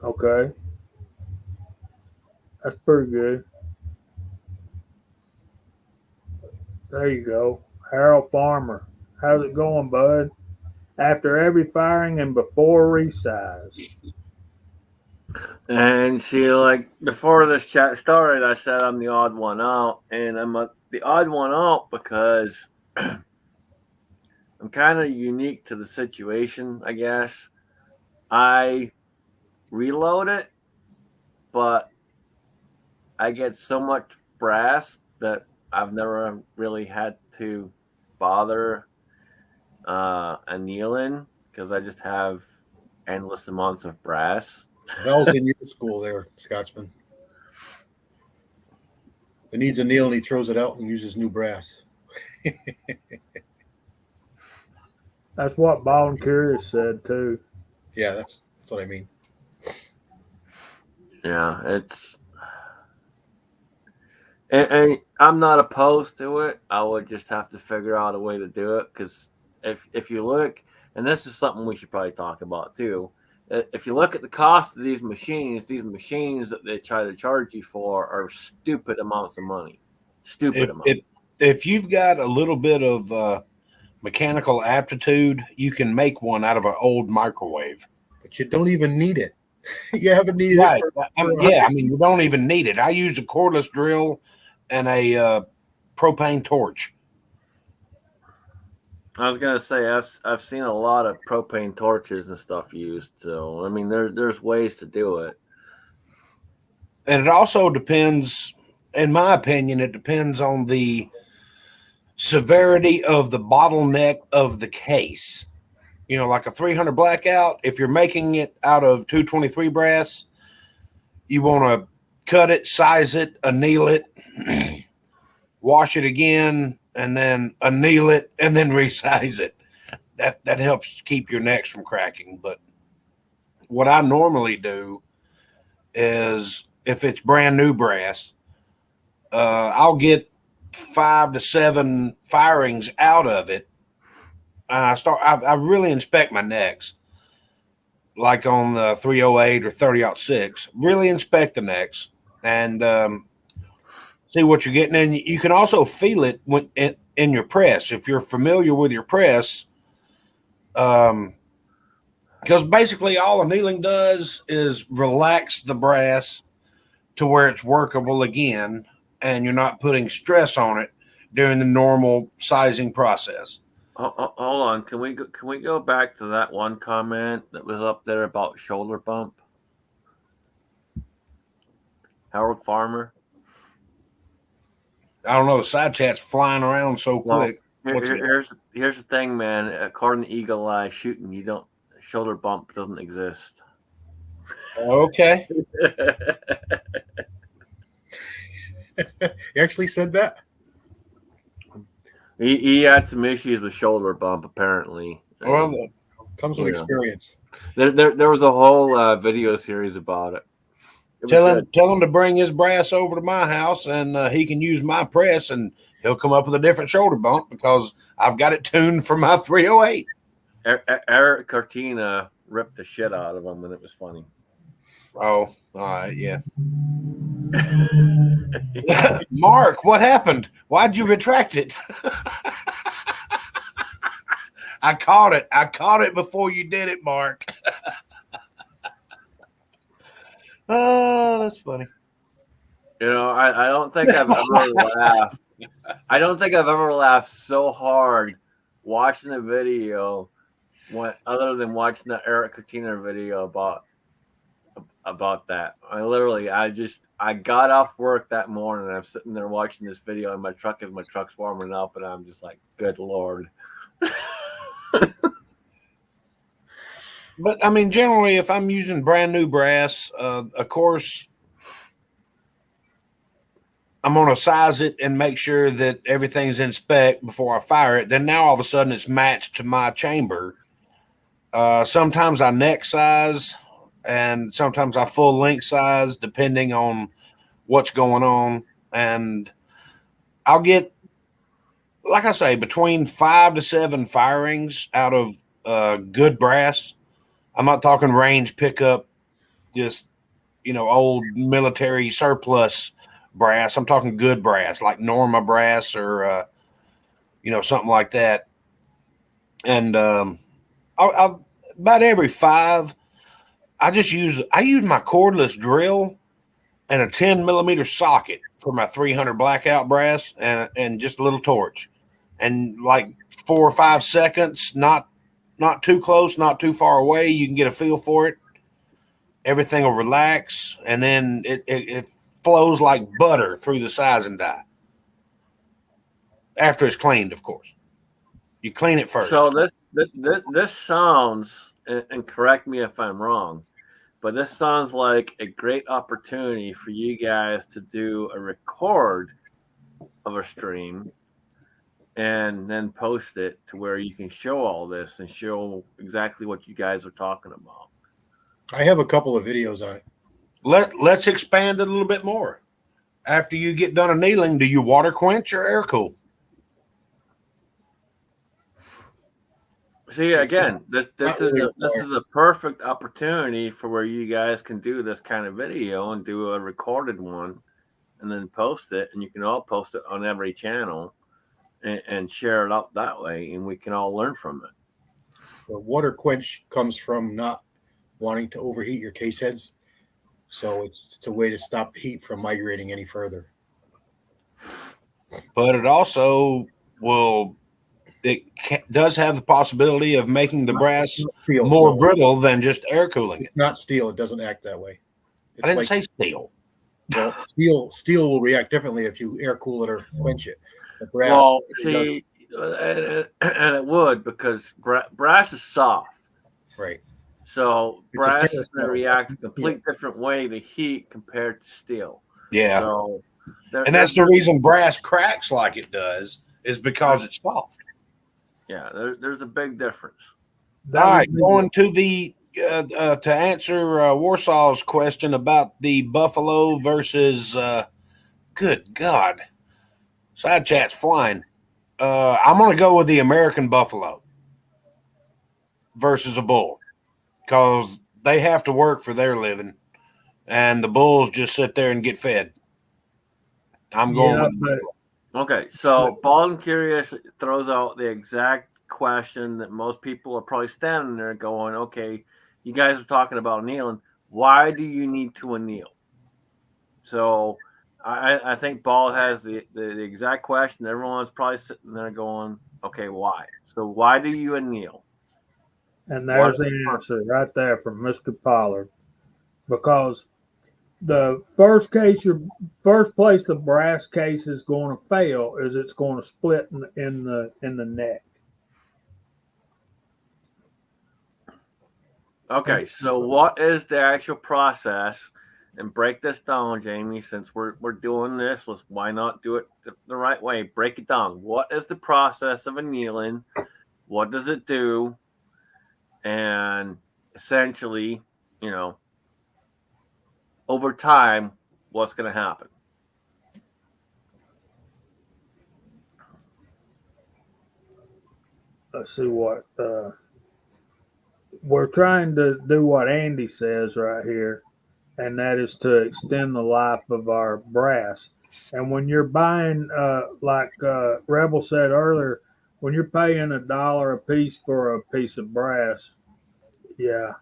Okay, that's pretty good. There you go. Harold Farmer. How's it going, bud? After every firing and before resize. And see, like before this chat started, I said I'm the odd one out, and the odd one out because I'm kind of unique to the situation, I guess. I reload it, but I get so much brass that I've never really had to bother annealing because I just have endless amounts of brass. Val's in your school there, Scotsman. It needs a nail and he throws it out and uses new brass. That's what Ball and Curious said too. Yeah, that's what I mean. Yeah, and I'm not opposed to it. I would just have to figure out a way to do it because if you look, and this is something we should probably talk about too. If you look at the cost of these machines that they try to charge you for are stupid amounts of money. Stupid amounts. If you've got a little bit of mechanical aptitude, you can make one out of an old microwave. But you don't even need it. You haven't needed Right. it for I mean, you don't even need it. I use a cordless drill and a propane torch. I was gonna say I've seen a lot of propane torches and stuff used. So I mean, there's ways to do it. And it also depends, in my opinion, it depends on the severity of the bottleneck of the case. You know, like a 300 blackout, if you're making it out of 223 brass, you want to cut it, size it, anneal it, wash it again, and then anneal it, and then resize it. That helps keep your necks from cracking. But what I normally do is, if it's brand new brass, I'll get 5 to 7 firings out of it. I really inspect my necks, like on the 308 or 30-06. Really inspect the necks and see what you're getting. And you can also feel it in your press if you're familiar with your press. Because basically all annealing does is relax the brass to where it's workable again, and you're not putting stress on it during the normal sizing process. Hold on, can we go back to that one comment that was up there about shoulder bump? Harold Farmer. I don't know. The side chat's flying around so quick. Here's the thing, man. According to Eagle Eye Shooting, shoulder bump doesn't exist. Okay. He actually said that? He had some issues with shoulder bump, apparently. Well, Comes with experience. There was a whole video series about it. Tell him to bring his brass over to my house, and he can use my press, and he'll come up with a different shoulder bump because I've got it tuned for my 308. Eric Cortina ripped the shit out of him, and it was funny. Oh, all right, yeah. Mark, what happened? Why'd you retract it? I caught it. I caught it before you did it, Mark. Oh, that's funny. I don't think I've ever laughed. I don't think I've ever laughed so hard watching a video, other than watching the Eric Cortina video about that. I got off work that morning and I'm sitting there watching this video in my truck as my truck's warming up, and I'm just like, good Lord. But I mean, generally, if I'm using brand new brass, of course, I'm going to size it and make sure that everything's in spec before I fire it. Then now all of a sudden it's matched to my chamber. Sometimes I neck size, and sometimes I full length size, depending on what's going on. And I'll get, like I say, between 5 to 7 firings out of good brass. I'm not talking range pickup, just, old military surplus brass. I'm talking good brass, like Norma brass or, something like that. And I'll about every 5, I use my cordless drill and a 10 millimeter socket for my 300 blackout brass and just a little torch, and like 4 or 5 seconds, not too close, not too far away. You can get a feel for it. Everything will relax, and then it flows like butter through the sizing die. After it's cleaned, of course. You clean it first. So this sounds, and correct me if I'm wrong, but this sounds like a great opportunity for you guys to do a record of a stream and then post it to where you can show all this and show exactly what you guys are talking about. I have a couple of videos on it. Let's expand it a little bit more. After you get done annealing, do you water quench or air cool? See, again, this is a perfect opportunity for where you guys can do this kind of video and do a recorded one and then post it, and you can all post it on every channel and share it out that way, and we can all learn from it. The water quench comes from not wanting to overheat your case heads. So it's a way to stop the heat from migrating any further. But it also does have the possibility of making the brass more brittle than just air cooling it. It's not steel. It doesn't act that way. I didn't say steel. Well, steel will react differently if you air cool it or quench it. The brass, well, see, and it would, because brass is soft. Right. So brass is going to react a complete different way to heat compared to steel. Yeah. So and that's the reason brass cracks like it does, is because it's soft. Yeah, there's a big difference. All right, going to the to answer Warsaw's question about the buffalo versus good God, side chat's flying. I'm going to go with the American buffalo versus a bull, because they have to work for their living, and the bulls just sit there and get fed. I'm going with okay, so Bald and Curious throws out the exact question that most people are probably standing there going, okay, you guys are talking about annealing. Why do you need to anneal? So I think Bald has the exact question. Everyone's probably sitting there going, okay, why? So why do you anneal? And there's the answer right there from Mr. Pollard. Because the first place the brass case is going to fail is it's going to split in the neck. Okay, so what is the actual process? And break this down, Jamie, since we're doing this. Why not do it the right way? Break it down. What is the process of annealing? What does it do? And essentially, over time, what's going to happen? Let's see what we're trying to do. What Andy says right here, and that is to extend the life of our brass. And when you're buying, like Rebel said earlier, when you're paying $1 a piece for a piece of brass, yeah,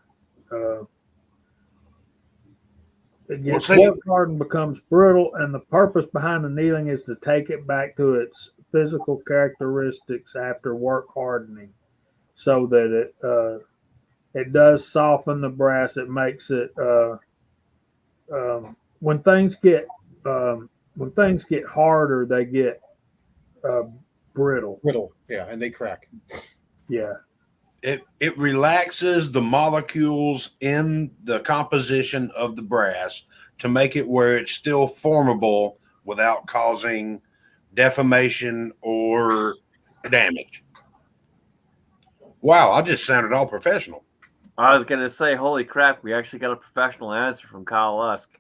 it gets work hard and becomes brittle. And the purpose behind the annealing is to take it back to its physical characteristics after work hardening, so that it does soften the brass. It makes it when things get harder, they get brittle. Brittle, yeah, and they crack. Yeah. It relaxes the molecules in the composition of the brass to make it where it's still formable without causing deformation or damage. Wow, I just sounded all professional. I was going to say, holy crap, we actually got a professional answer from Kyle Lusk.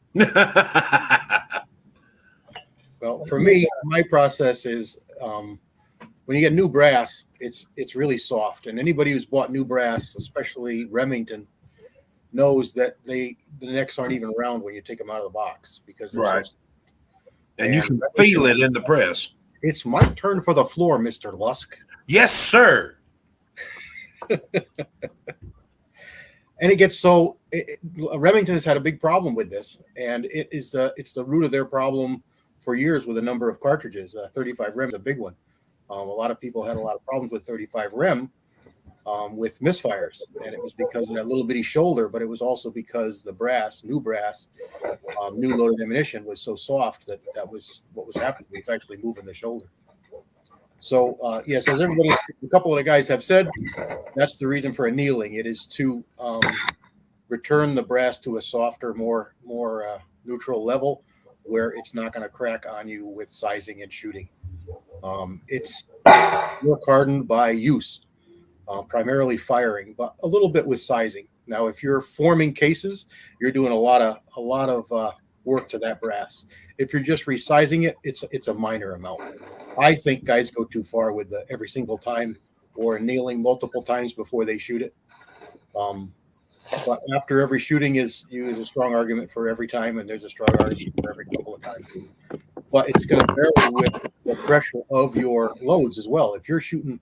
Well, for me, my process is when you get new brass, it's really soft. And anybody who's bought new brass, especially Remington, knows that the necks aren't even round when you take them out of the box because they're Right. so. And you can feel it in the press. It's my turn for the floor, Mr. Lusk. Yes, sir. And it gets so Remington has had a big problem with this, and it's the root of their problem for years with a number of cartridges. 35 rem is a big one. A lot of people had a lot of problems with 35 rem with misfires, and it was because of that little bitty shoulder, but it was also because the new loaded ammunition was so soft that was what was happening. It was actually moving the shoulder. So yes, as a couple of the guys have said, that's the reason for annealing. It is to return the brass to a softer, more neutral level where it's not going to crack on you with sizing and shooting. It's work hardened by use, primarily firing, but a little bit with sizing. Now, if you're forming cases, you're doing a lot of work to that brass. If you're just resizing it, it's a minor amount. I think guys go too far with the every single time or annealing multiple times before they shoot it. But after every shooting is a strong argument for every time, and there's a strong argument for every couple of times. But it's going to vary with the pressure of your loads as well. If you're shooting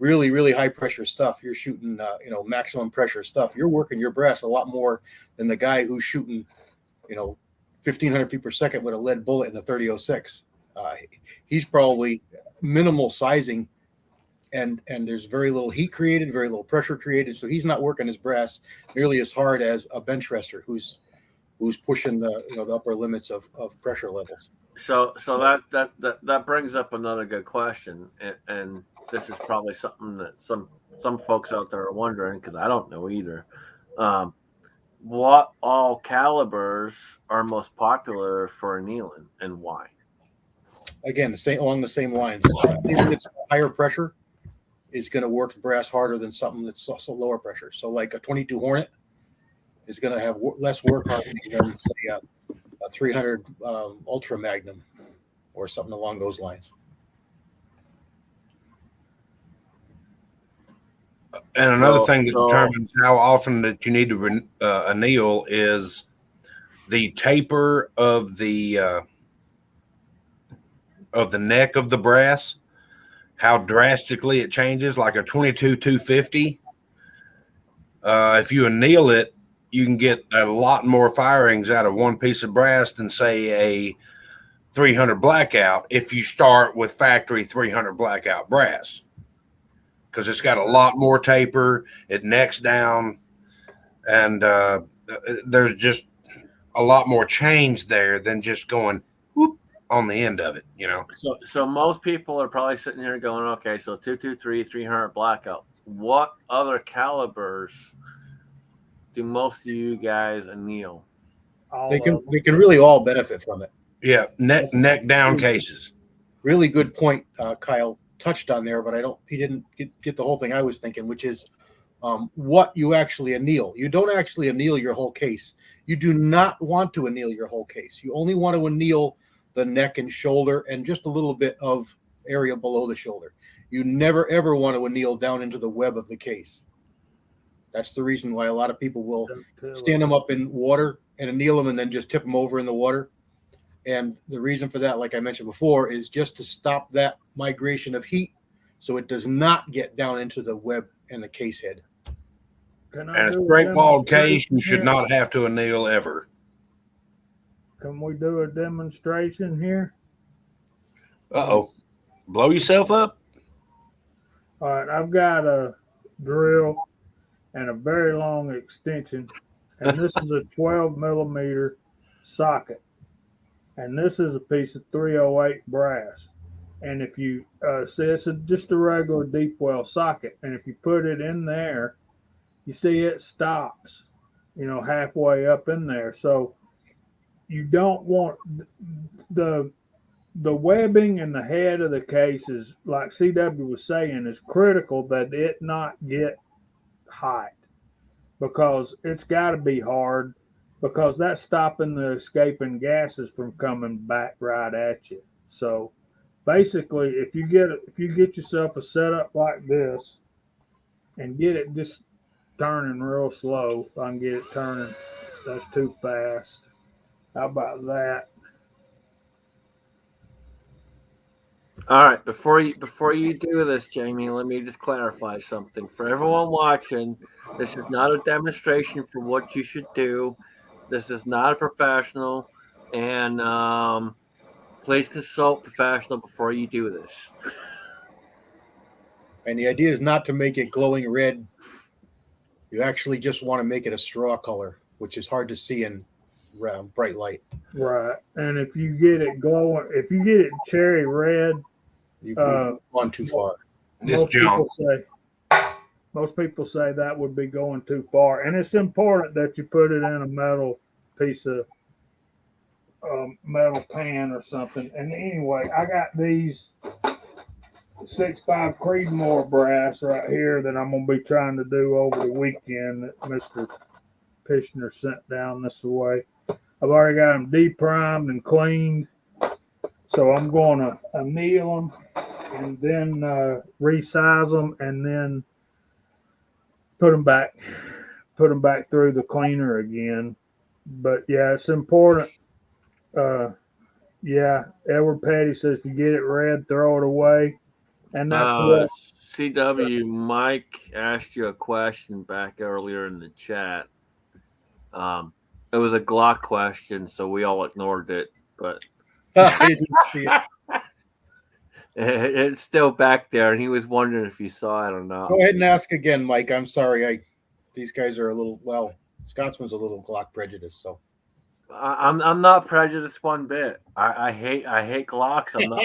really, really high pressure stuff, you're shooting maximum pressure stuff, you're working your brass a lot more than the guy who's shooting 1,500 feet per second with a lead bullet in a 30-06. He's probably minimal sizing, and there's very little heat created, very little pressure created, so he's not working his brass nearly as hard as a bench rester who's pushing the upper limits of pressure levels. So that brings up another good question, and this is probably something that some folks out there are wondering, because I don't know either. What all calibers are most popular for annealing, and why? Again, along the same lines. Anything that's higher pressure is going to work brass harder than something that's also lower pressure. So, like a 22 Hornet is going to have less work hardening than, say, a 300 Ultra Magnum or something along those lines. And another thing that determines how often that you need to anneal is the taper of the neck of the brass, how drastically it changes. Like a 22-250, if you anneal it, you can get a lot more firings out of one piece of brass than, say, a 300 blackout if you start with factory 300 blackout brass, because it's got a lot more taper, it necks down, and there's just a lot more change there than just going whoop on the end of it, So most people are probably sitting here going, okay, so 223, 300 blackout. What other calibers do most of you guys anneal? They can really all benefit from it. Yeah, neck down cases. Really good point, Kyle touched on there, but he didn't get the whole thing I was thinking, which is what you actually anneal. You don't actually anneal your whole case. You do not want to anneal your whole case. You only want to anneal the neck and shoulder and just a little bit of area below the shoulder. You never, ever want to anneal down into the web of the case. That's the reason why a lot of people will stand them up in water and anneal them and then just tip them over in the water. And the reason for that, like I mentioned before, is just to stop that migration of heat so it does not get down into the web and the case head. And a straight walled case, you should not have to anneal ever. Can we do a demonstration here? Uh-oh. Blow yourself up? All right, I've got a drill and a very long extension, and this is a 12 millimeter socket, and this is a piece of 308 brass. And if you see, it's just a regular deep well socket, and if you put it in there, you see it stops, halfway up in there. So you don't want the webbing and the head of the case is, like CW was saying, is critical that it not get hot, because it's got to be hard, because that's stopping the escaping gases from coming back right at you. So basically, if you get yourself a setup like this and get it just turning real slow. If I can get it turning, that's too fast. How about that? All right, before you do this, Jamie, let me just clarify something for everyone watching. This is not a demonstration for what you should do. This is not a professional, and please consult professional before you do this. And the idea is not to make it glowing red. You actually just want to make it a straw color, which is hard to see in bright light. Right. And if you get it glowing, if you get it cherry red, You've Uh, gone too far. This junk. most people say that would be going too far. And it's important that you put it in a metal piece of metal pan or something. And anyway, I got these 6.5 Creedmoor brass right here that I'm going to be trying to do over the weekend that Mr. Pishner sent down this way. I've already got them deprimed and cleaned. So I'm going to anneal them and then resize them and then put them back through the cleaner again. But yeah, it's important. Yeah, Edward Petty says if you get it red, throw it away. And that's what CW Mike asked you a question back earlier in the chat. It was a Glock question, so we all ignored it, but I didn't see it. it's still back there, and he was wondering if you saw it or not. Go ahead and ask again, Mike. I'm sorry. These guys are a little, well, Scotsman's a little Glock prejudiced, so. I'm not prejudiced one bit. I hate Glocks. I'm not.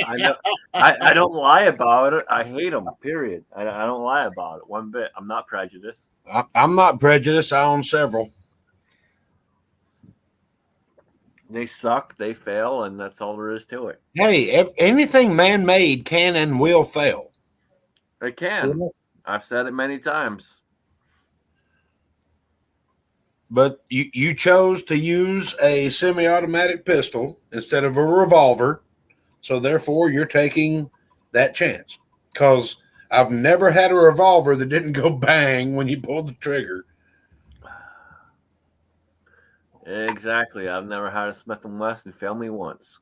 I don't lie about it. I hate them. Period. I don't lie about it one bit. I'm not prejudiced. I'm not prejudiced. I own several. They suck. They fail, and that's all there is to it. Hey, anything man-made can and will fail. They can. I've said it many times. But you chose to use a semi-automatic pistol instead of a revolver, so therefore you're taking that chance. Because I've never had a revolver that didn't go bang when you pulled the trigger. Exactly. I've never had a Smith & Wesson fail me once.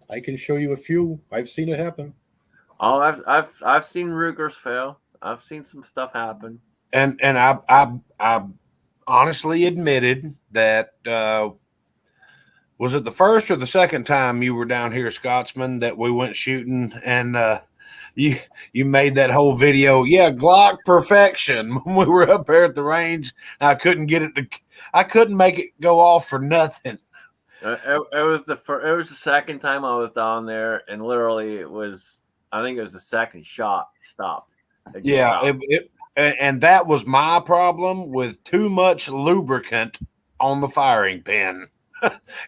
I can show you a few. I've seen it happen. Oh, I've seen Rugers fail. I've seen some stuff happen. And I honestly admitted that was it the first or the second time you were down here, Scotsman, that we went shooting and you made that whole video, Glock perfection, when we were up there at the range. I couldn't get it I couldn't make it go off for nothing. It was the second time I was down there, and literally I think it was the second shot stopped. And that was my problem with too much lubricant on the firing pin.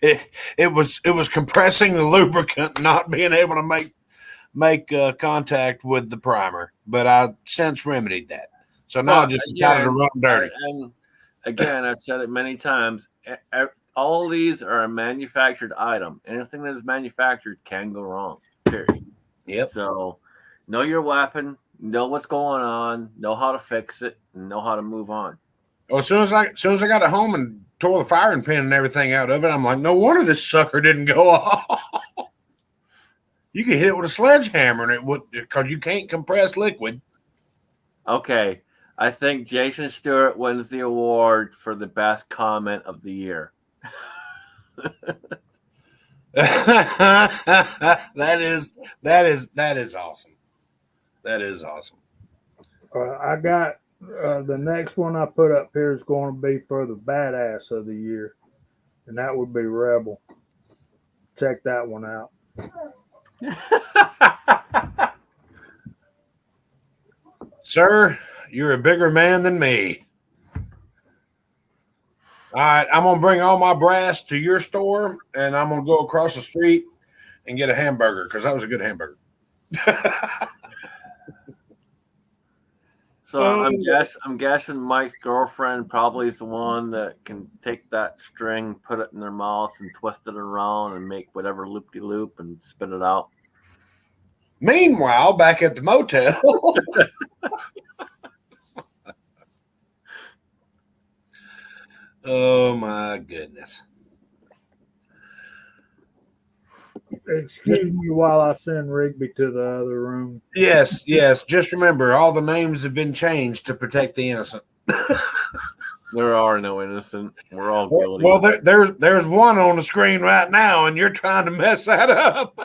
it was compressing the lubricant, not being able to make contact with the primer. But I since remedied that. So now I just decided to run dirty. And again, I've said it many times. All of these are a manufactured item. Anything that is manufactured can go wrong. Period. Yep. So know your weapon. Know what's going on, know how to fix it, and know how to move on. Well, as soon as I got at home and tore the firing pin and everything out of it, I'm like, no wonder this sucker didn't go off. You could hit it with a sledgehammer and it would, because you can't compress liquid. Okay, I think Jason Stewart wins the award for the best comment of the year. That is awesome. That is awesome. I got the next one I put up here is going to be for the badass of the year, and that would be Rebel. Check that one out. Sir, you're a bigger man than me. All right, I'm going to bring all my brass to your store, and I'm going to go across the street and get a hamburger, because that was a good hamburger. So I'm guessing Mike's girlfriend probably is the one that can take that string, put it in their mouth, and twist it around and make whatever loop-de-loop and spit it out. Meanwhile, back at the motel, Oh my goodness. Excuse me while I send Rigby to the other room. Yes, yes. Just remember, all the names have been changed to protect the innocent. There are no innocent. We're all guilty. Well, there's one on the screen right now, and you're trying to mess that up.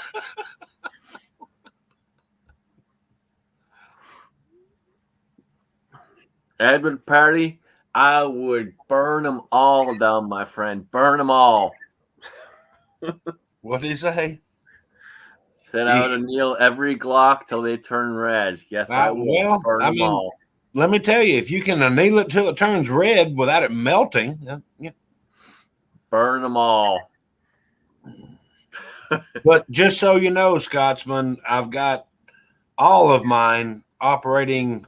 Edward Party, I would burn them all down, my friend. Burn them all. What did he say? Said I would anneal every Glock till they turn red. Yes, I would. Well, Burn I them mean, all. let me tell you, if you can anneal it till it turns red without it melting, yeah. Burn them all. But just so you know, Scotsman, I've got all of mine operating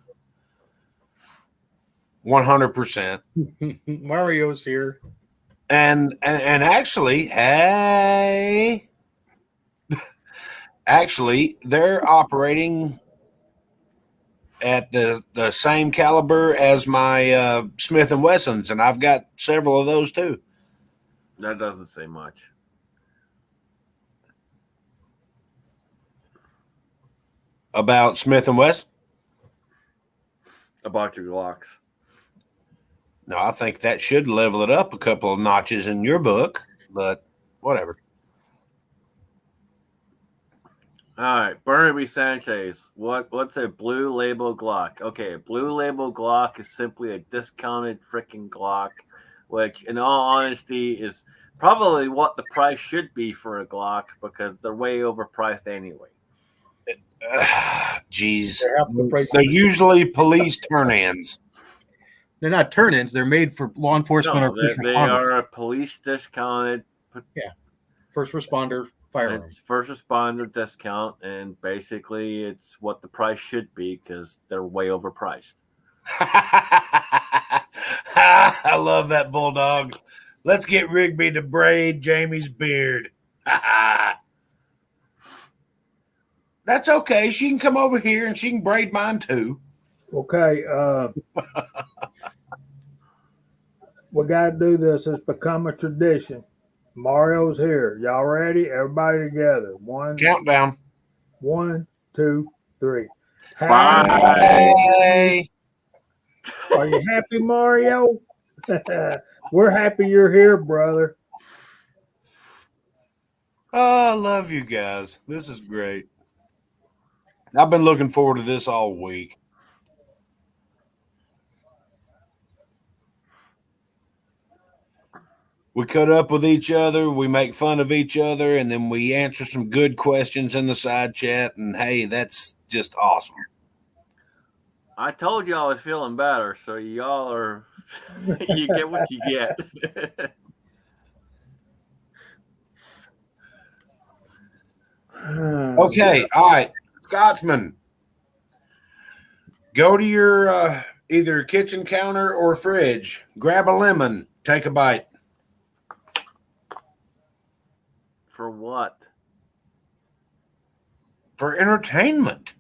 100%. Mario's here. And actually, hey, actually, they're operating at the same caliber as my Smith and Wessons, and I've got several of those too. That doesn't say much. About Smith and Wesson? About your Glocks. No, I think that should level it up a couple of notches in your book, but whatever. All right, Burnaby Sanchez. What's a blue label Glock? Okay, a blue label Glock is simply a discounted freaking Glock, which, in all honesty, is probably what the price should be for a Glock because they're way overpriced anyway. Jeez, They're half the price. they're usually police turn-ins. They're not turn-ins. They're made for law enforcement or first they responders. are a police discounted. First responder firearm. It's first responder discount, and basically it's what the price should be because they're way overpriced. I love that bulldog. Let's get Rigby to braid Jamie's beard. That's okay. She can come over here and she can braid mine too. Okay, we got to do this. It's become a tradition. Mario's here. Y'all ready? Everybody together. Countdown. 1, 2, 3. Hey. Are you happy, Mario? We're happy you're here, brother. Oh, I love you guys. This is great. I've been looking forward to this all week. We cut up with each other, we make fun of each other, and then we answer some good questions in the side chat. And hey, that's just awesome. I told you I was feeling better, so y'all are you get what you get. Okay, all right, Scotsman, go to your either kitchen counter or fridge, grab a lemon, take a bite. For what? For entertainment.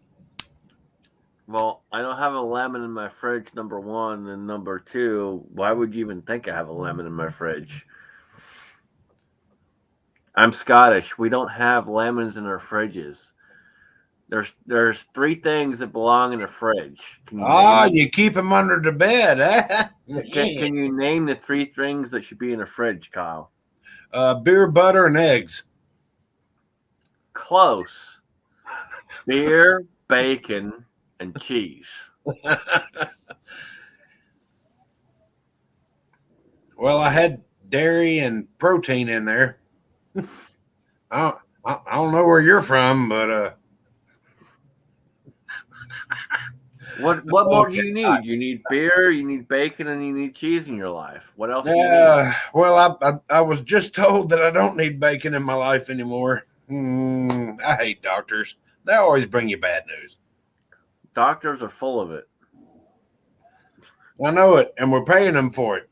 Well, I don't have a lemon in my fridge, number one. And number two, why would you even think I have a lemon in my fridge? I'm Scottish. We don't have lemons in our fridges. There's three things that belong in a fridge. You keep them under the bed, eh? Can you name the three things that should be in a fridge, Kyle? Beer, butter, and eggs. Close. Beer, bacon, and cheese. Well, I had dairy and protein in there. I don't know where you're from, but what more do you need? You need beer, you need bacon, and you need cheese in your life. What else? Well, I was just told that I don't need bacon in my life anymore. I hate doctors. They always bring you bad news. Doctors are full of it. I know it, and we're paying them for it.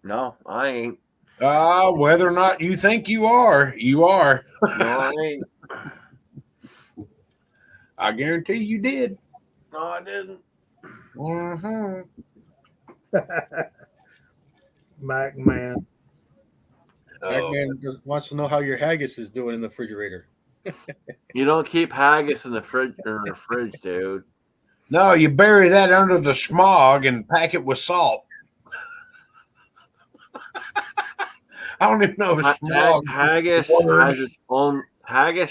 No, I ain't. Whether or not you think you are, you are. No, I ain't. I guarantee you did. No, I didn't. Mm-hmm. Mac Man. Pac-Man wants to know how your haggis is doing in the refrigerator. You don't keep haggis in the fridge, dude. No, you bury that under the smog and pack it with salt. I don't even know if smog. Haggis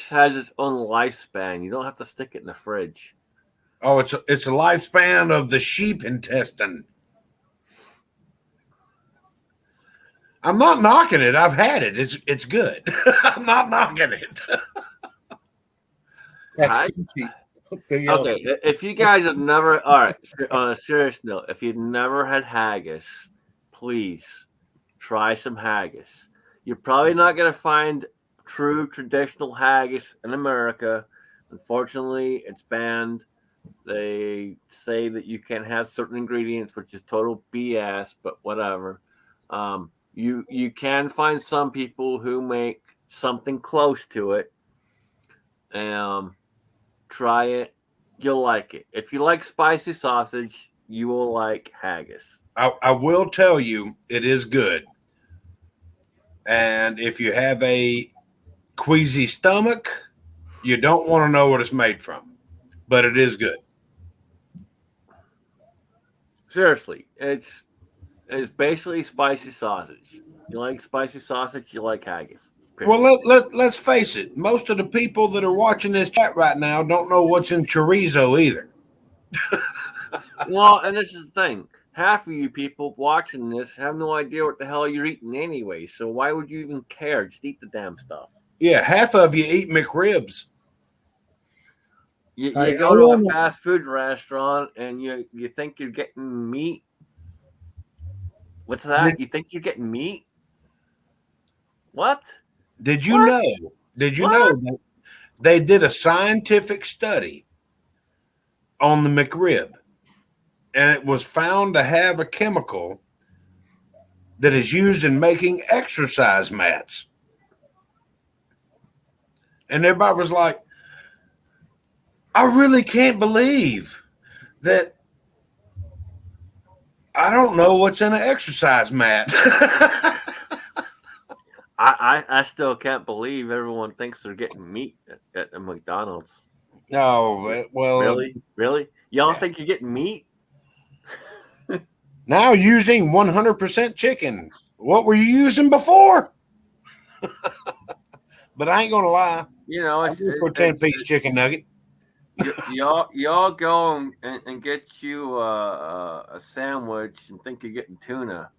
has its own lifespan. You don't have to stick it in the fridge. Oh, it's a lifespan of the sheep intestine. I'm not knocking it. I've had it. It's good. I'm not knocking it. That's kimchi. Big L. Okay, if you guys have never, all right, on a serious note, if you've never had haggis, please try some haggis. You're probably not going to find true traditional haggis in America. Unfortunately, it's banned. They say that you can't have certain ingredients, which is total BS, but whatever. You can find some people who make something close to it. Try it. You'll like it. If you like spicy sausage, you will like haggis. I will tell you, it is good. And if you have a queasy stomach, you don't want to know what it's made from. But it is good. Seriously, it's basically spicy sausage. You like spicy sausage, you like haggis. Period. Well, let's face it. Most of the people that are watching this chat right now don't know what's in chorizo either. Well, and this is the thing. Half of you people watching this have no idea what the hell you're eating anyway. So why would you even care? Just eat the damn stuff. Yeah, half of you eat McRibs. You Hey, go to a fast food restaurant and you think you're getting meat. What's that? You think you're getting meat? What? Did you What? know? Did you What? know that they did a scientific study on the McRib, and it was found to have a chemical that is used in making exercise mats? And everybody was like, I really can't believe that I don't know what's in an exercise mat. I still can't believe everyone thinks they're getting meat at McDonald's. No, well, Really? Y'all Yeah. think you're getting meat? now using 100% chicken. What were you using before? But I ain't gonna lie. You know, I'll go for a 10-piece chicken nugget. y'all go and get you a sandwich and think you're getting tuna.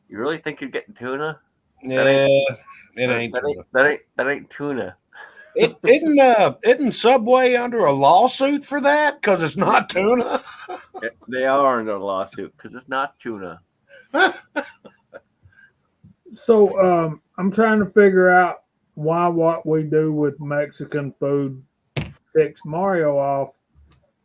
You really think you're getting tuna? Yeah, it ain't. That ain't tuna. Isn't Subway under a lawsuit for that because it's not tuna? They are under a lawsuit because it's not tuna. So I'm trying to figure out why what we do with Mexican food ticks Mario off,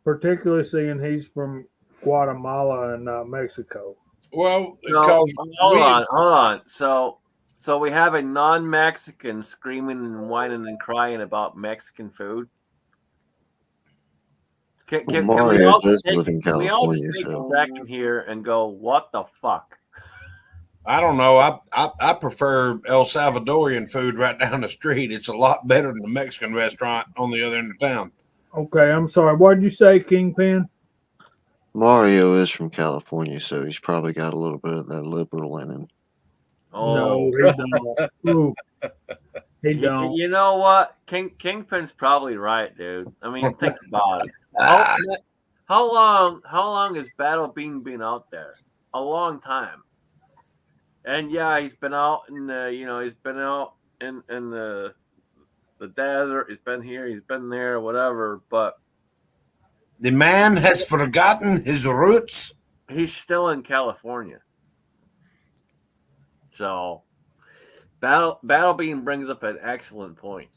particularly seeing he's from Guatemala and Mexico. Well, No, because hold on. So we have a non-Mexican screaming and whining and crying about Mexican food. Can we Mario all does take, live in can we all just California, take so a second here and go, what the fuck? I don't know. I prefer El Salvadorian food right down the street. It's a lot better than the Mexican restaurant on the other end of town. Okay, I'm sorry. What did you say, Kingpin? Mario is from California, so he's probably got a little bit of that liberal in him. Oh, No, he don't. Ooh, he don't. You know what? Kingpin's probably right, dude. I mean, think about it. Ah, How long has Battle Bean been out there? A long time. And yeah, he's been out in the he's been out in the desert. He's been here. He's been there. Whatever. But the man has forgotten his roots. he's still in California. So Battle Bean brings up an excellent point.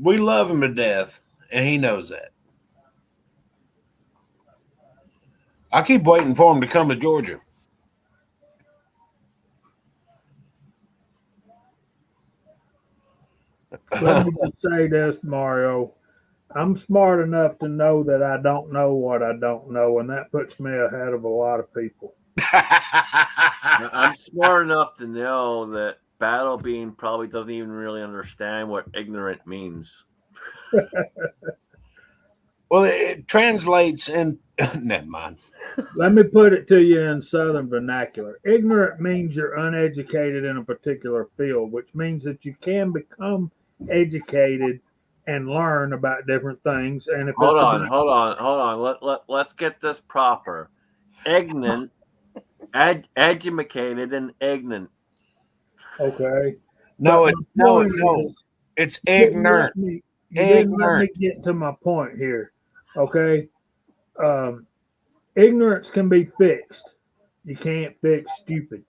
We love him to death, and he knows that. I keep waiting for him to come to Georgia. Let me just say this, Mario. I'm smart enough to know that I don't know what I don't know, and that puts me ahead of a lot of people. I'm smart enough to know that Battle Bean probably doesn't even really understand what ignorant means. Well, it translates in. Never mind. Let me put it to you in Southern vernacular. Ignorant means you're uneducated in a particular field, which means that you can become educated and learn about different things. And if Hold it's on, about, hold on, hold on. Let's get this proper. Ignorant, educated, and ignorant. okay, No, but it, my no, point no. is, It's you didn't ignorant. let me. You didn't let me Ignorant. get to my point here. Okay, um, ignorance can be fixed. You can't fix stupid.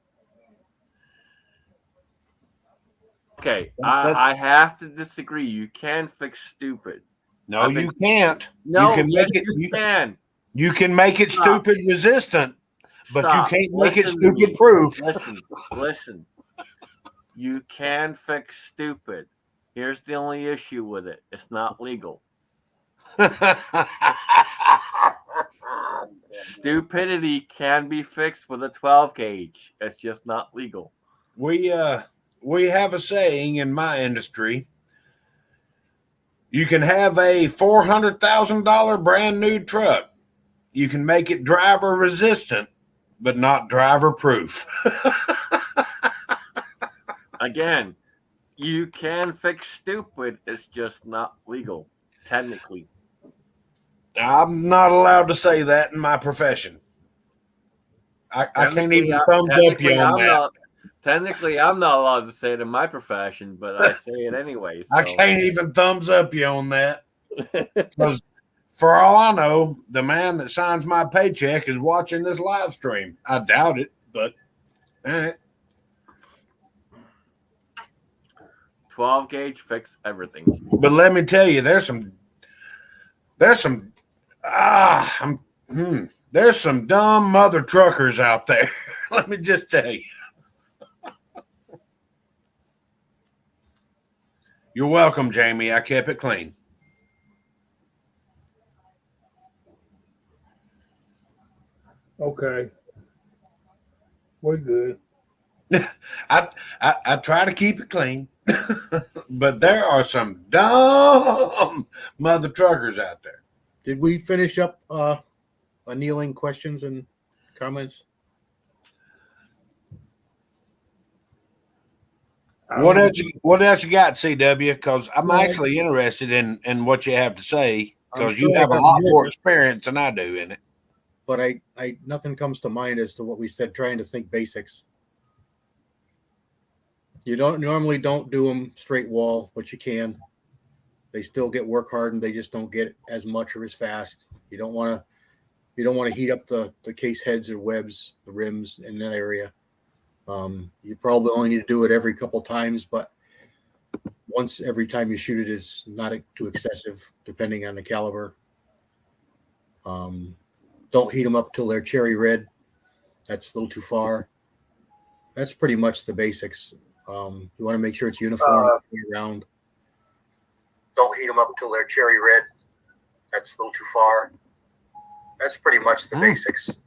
Okay, That- I have to disagree. You can fix stupid. no, I've been you can't. You no, can yes, make it. you can. You can make it Stop. stupid resistant, but you Stop. can't make it Listen to stupid me. proof. Listen. You can fix stupid. Here's the only issue with it. It's not legal. Stupidity can be fixed with a 12 gauge. It's just not legal. we have a saying in my industry. You can have a $400,000 brand new truck. You can make it driver resistant, but not driver proof. Again, you can fix stupid. It's just not legal, technically. I'm not allowed to say that in my profession. I can't even thumbs up you on that. Technically, I'm not allowed to say it in my profession, but I say it anyway. So. I can't even thumbs up you on that. Because for all I know, the man that signs my paycheck is watching this live stream. I doubt it, but all right. 12 gauge fix everything. But let me tell you, there's some there's some dumb mother truckers out there. Let me just tell you. You're welcome, Jamie. I kept it clean. Okay, we're good. I try to keep it clean, but there are some dumb mother truckers out there. Did we finish up annealing questions and comments? What else you got, CW? Because I'm Well, actually interested in what you have to say I'm because sure you I have a have lot more. more experience than I do in it. But I nothing comes to mind as to what we said, trying to think basics. You don't do them straight wall, but you can. They still get work hardened. They just don't get as much or as fast. You don't want to heat up the case heads or webs, the rims in that area. You probably only need to do it every couple times, but once every time you shoot it is not too excessive, depending on the caliber. Don't heat them up till they're cherry red. That's a little too far. That's pretty much the basics. You want to make sure it's uniform around. Don't heat them up till they're cherry red. That's a little too far. That's pretty much the basics.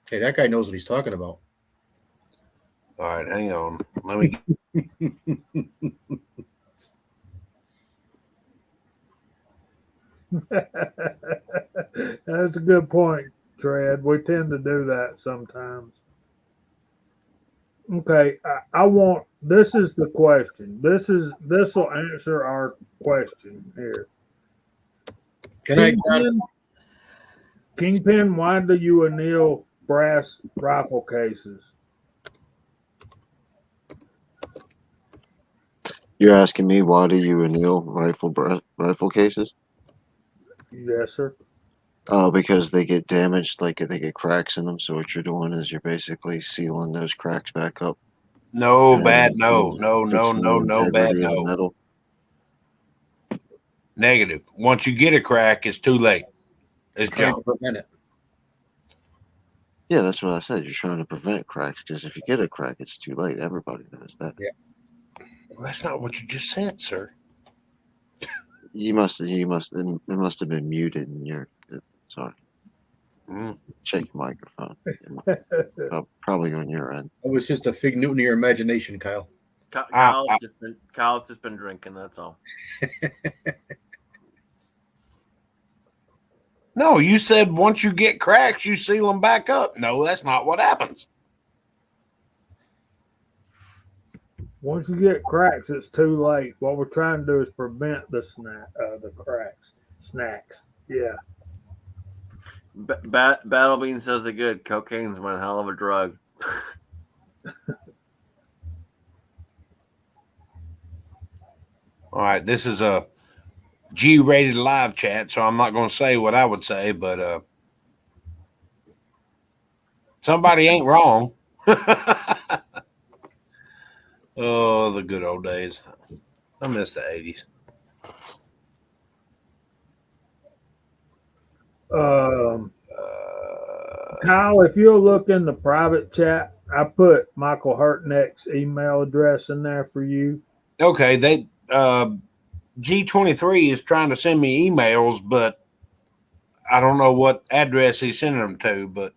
Okay, that guy knows what he's talking about. All right, hang on. Let me. That's a good point, Tread. We tend to do that sometimes. Okay, I want. This is the question. This will answer our question here. Can I? Kingpin, why do you anneal brass rifle cases? You're asking me why do you anneal rifle cases? Yes, sir. Because they get damaged, like they get cracks in them. So what you're doing is you're basically sealing those cracks back up. No, and bad. No, fixing the bad. integrity of the No. metal. Negative. Once you get a crack, it's too late. It's Trying junk. to prevent it. Yeah, that's what I said. You're trying to prevent cracks because if you get a crack, it's too late. Everybody knows that. Yeah. Well, that's not what you just said, sir. You must it must have been muted in your. Sorry, Mm. check your microphone. Probably on your end. It was just a fig Newton of your imagination, Kyle. Kyle's just been drinking. That's all. No, you said once you get cracks, you seal them back up. No, that's not what happens. Once you get cracks, it's too late. What we're trying to do is prevent the snacks. Yeah. Battle Bean says it good. Cocaine's one hell of a drug. All right, this is a G-rated live chat, so I'm not going to say what I would say, but somebody ain't wrong. Oh, the good old days. I miss the 80s. Kyle, if you'll look in the private chat, I put Michael Hurtneck's email address in there for you. Okay, they G23 is trying to send me emails, but I don't know what address he's sending them to, but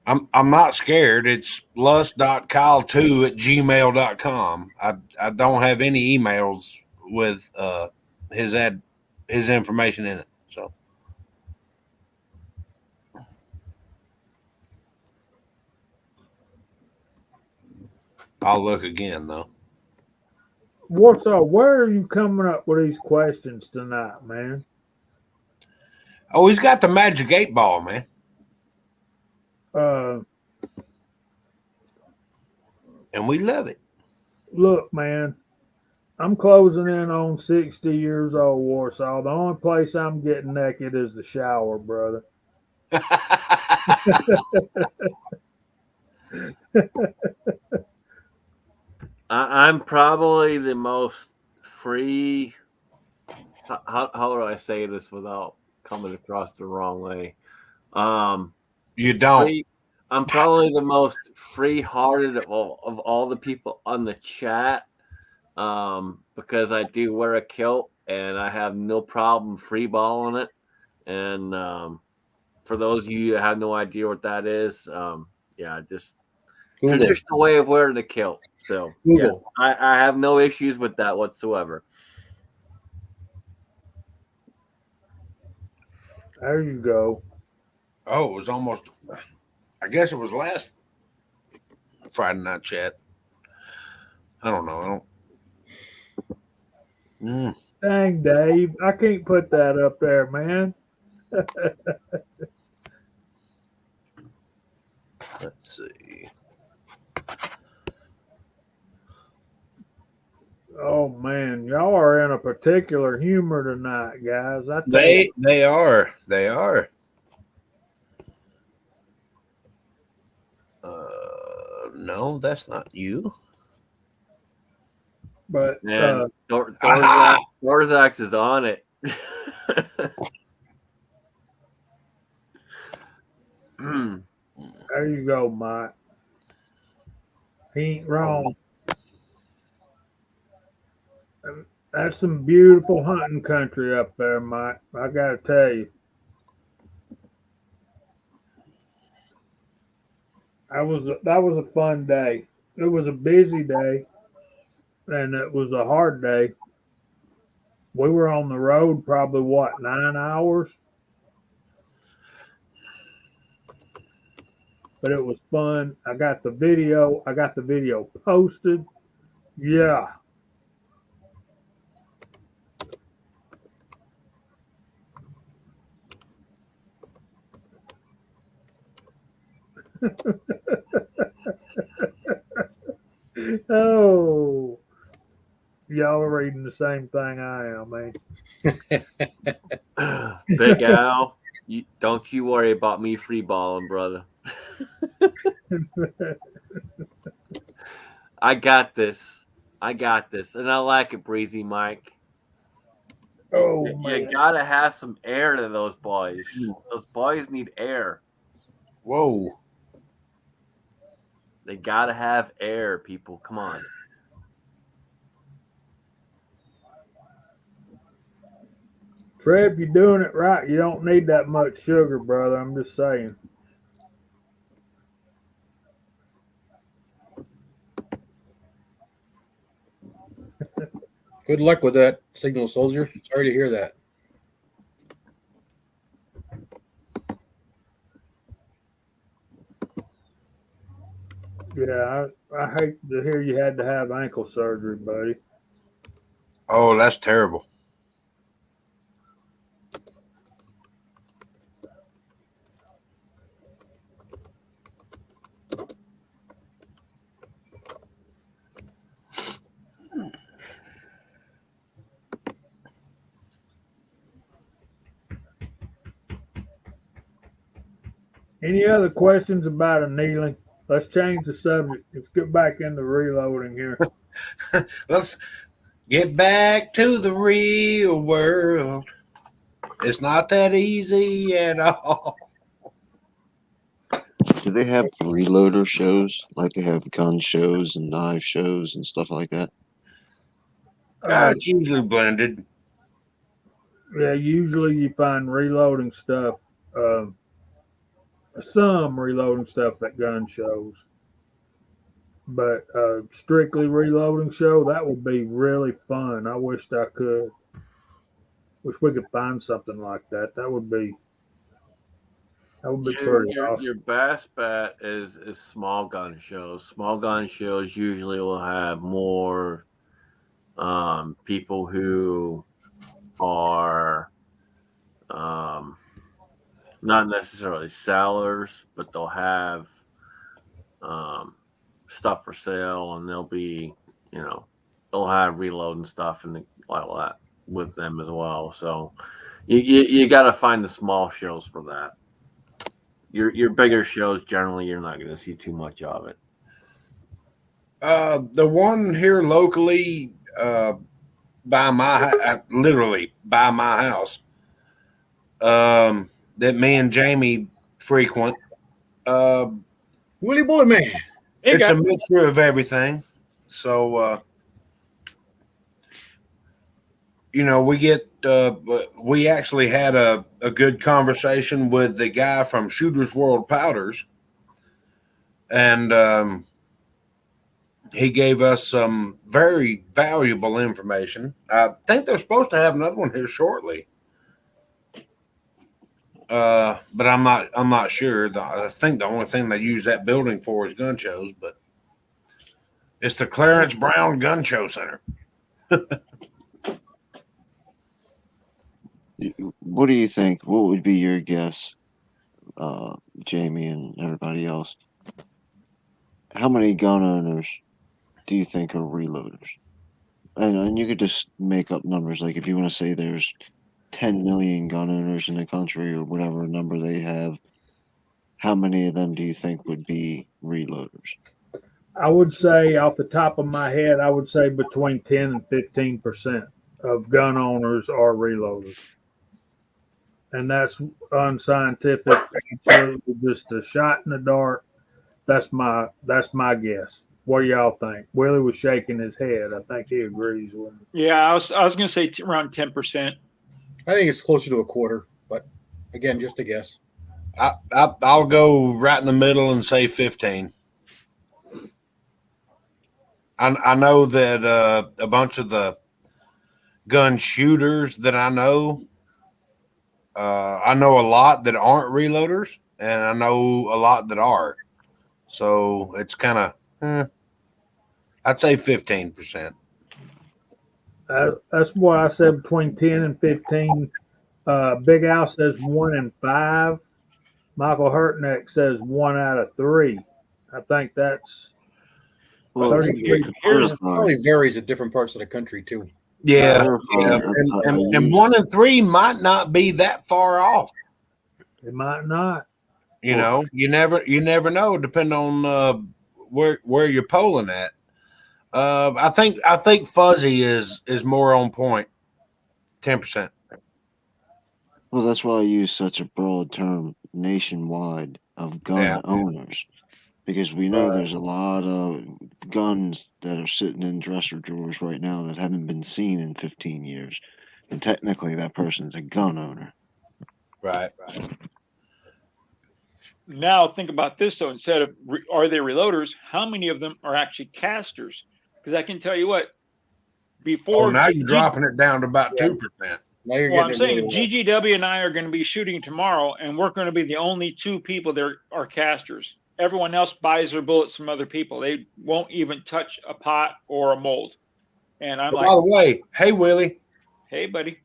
I'm not scared. It's lust.kyle2@gmail.com. I don't have any emails with his information in it. So I'll look again though. Warsaw, where are you coming up with these questions tonight, man? Oh, he's got the magic 8-ball, man. And we love it. Look, man, I'm closing in on 60 years old, Warsaw. The only place I'm getting naked is the shower, brother. I'm probably the most free. How do I say this without coming across the wrong way? You don't. I'm probably the most free-hearted of all the people on the chat, because I do wear a kilt and I have no problem free-balling it. And for those of you that have no idea what that is, yeah, just Google. traditional way of wearing the kilt. So Google. yes, I have no issues with that whatsoever. There you go. Oh, it was almost. I guess it was last Friday night chat. I don't know. Dang, Dave, I can't put that up there, man. Let's see. Oh man, y'all are in a particular humor tonight, guys. They are. No, that's not you. But And Dorzax is on it. there you go, Mike. He ain't wrong. That's some beautiful hunting country up there, Mike. I gotta tell you. That was a fun day. It was a busy day, and it was a hard day. We were on the road probably 9 hours, but it was fun. I got the video. Posted. Yeah. Oh, y'all are reading the same thing I am, man. Big Al, don't you worry about me free balling, brother. I got this, and I like it, Breezy Mike. Oh you man, gotta have some air to those boys. Those boys need air. Whoa. They gotta have air, people. Come on. Trev, you're doing it right. You don't need that much sugar, brother. I'm just saying. Good luck with that, Signal Soldier. Sorry to hear that. Yeah, I hate to hear you had to have ankle surgery, buddy. Oh, that's terrible. Any other questions about annealing? Let's change the subject. Let's get back into reloading here. Let's get back to the real world. It's not that easy at all. Do they have reloader shows? Like they have gun shows and knife shows and stuff like that? It's usually blended. Yeah, usually you find reloading stuff, some reloading stuff at gun shows. But strictly reloading show, that would be really fun. I wished I could. Wish we could find something like that. That would be pretty awesome. Your best bet is small gun shows. Small gun shows usually will have more people who are not necessarily sellers, but they'll have stuff for sale, and they'll be, they'll have reloading stuff and like that with them as well. So you got to find the small shows for that. Your bigger shows, generally, you're not going to see too much of it. The one here locally, literally by my house, that me and Jamie frequent. Willie Bullet Man. It's a mixture of everything. So, we actually had a good conversation with the guy from Shooter's World Powders. And he gave us some very valuable information. I think they're supposed to have another one here shortly. But I'm not sure. I think the only thing they use that building for is gun shows, but it's the Clarence Brown Gun Show Center. What do you think? What would be your guess, Jamie and everybody else? How many gun owners do you think are reloaders? And you could just make up numbers. Like if you want to say there's 10 million gun owners in the country or whatever number they have, how many of them do you think would be reloaders? I would say, off the top of my head, I would say between 10 and 15% of gun owners are reloaders. And that's unscientific, absolutely just a shot in the dark. That's my guess. What do y'all think? Willie was shaking his head. I think he agrees with me. Yeah, I was going to say around 10%. I think it's closer to a quarter, but again, just a guess. I'll go right in the middle and say 15. I know that a bunch of the gun shooters that I know a lot that aren't reloaders, and I know a lot that are. So it's kind of, I'd say 15%. That's what I said, between 10 and 15. Big Al says 1 in 5. Michael Hurtneck says 1 out of 3. I think that's 33. It probably varies at different parts of the country too. Yeah. And 1 in 3 might not be that far off. It might not. You never know, depending on where you're polling at. I think Fuzzy is more on point. 10%. Well, that's why I use such a broad term, nationwide, of gun owners, because we know there's a lot of guns that are sitting in dresser drawers right now that haven't been seen in 15 years. And technically, that person's a gun owner. Right. Now think about this though. Instead of are they reloaders, how many of them are actually casters? Because I can tell you what, Oh, before now you're dropping it down to about Yeah. 2%. Now you're well, I'm getting it saying really low. GGW and I are going to be shooting tomorrow, and we're going to be the only two people that are casters. Everyone else buys their bullets from other people. They won't even touch a pot or a mold. And I'm By like, the way, hey Willie. hey, buddy.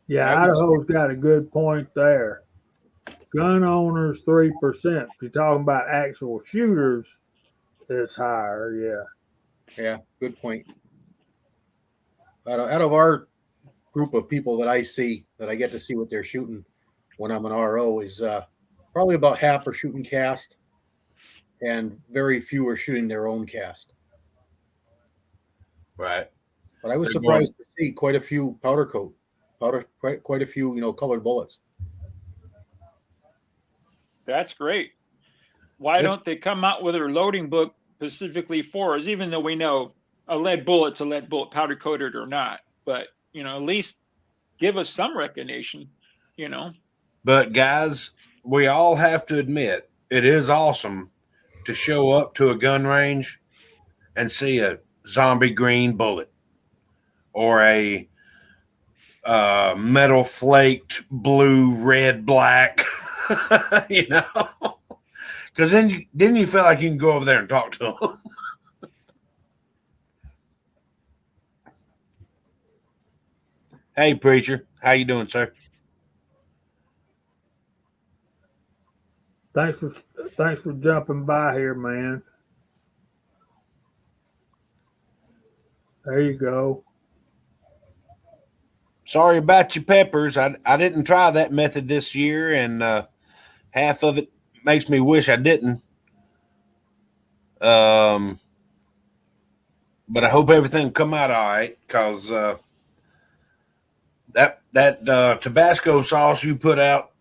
Yeah, I was- Idaho's got a good point there. Gun owners 3%. If you're talking about actual shooters, it's higher. Yeah. Yeah, good point. Out of our group of people that I see, that I get to see what they're shooting when I'm an RO, is probably about half are shooting cast, and very few are shooting their own cast. Right. But I was They're surprised to see quite a few quite a few colored bullets. That's great. Why don't they come out with a loading book specifically for us, even though we know a lead bullet's a lead bullet, powder coated or not? But, at least give us some recognition, But guys, we all have to admit it is awesome to show up to a gun range and see a zombie green bullet or a metal flaked blue, red, black. Because then you feel like you can go over there and talk to them. Hey, preacher, how you doing, sir? Thanks for jumping by here, man. There you go. Sorry about your peppers. I didn't try that method this year, and half of it makes me wish I didn't. But I hope everything come out all right, because that Tabasco sauce you put out,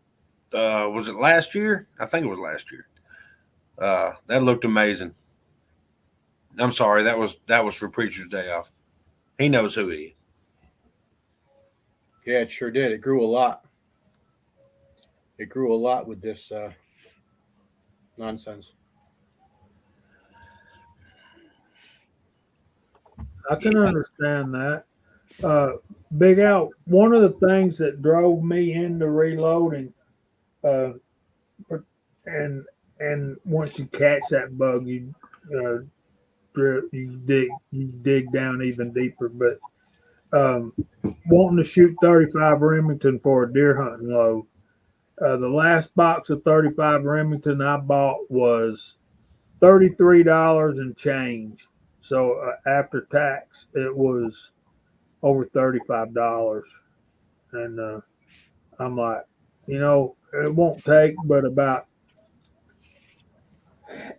was it last year? I think it was last year. That looked amazing. I'm sorry, that was for Preacher's Day Off. He knows who he is. Yeah, it sure did. It grew a lot. It grew a lot with this nonsense. I can understand that. Big Al, one of the things that drove me into reloading, uh, and once you catch that bug, uh, you dig down even deeper. But wanting to shoot 35 Remington for a deer hunting load, the last box of 35 Remington I bought was $33 and change. So after tax, it was over $35, and I'm like, it won't take but about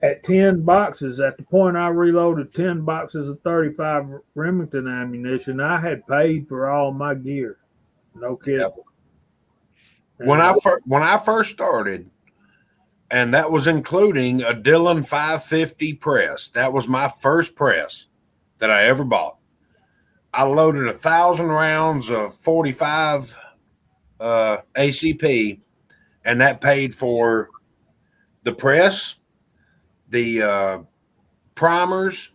at 10 boxes. At the point I reloaded 10 boxes of 35 Remington ammunition, I had paid for all my gear. No kidding. Yep. When I first started, and that was including a Dillon 550 press. That was my first press that I ever bought. I loaded 1,000 rounds of 45 ACP, and that paid for the press, the primers,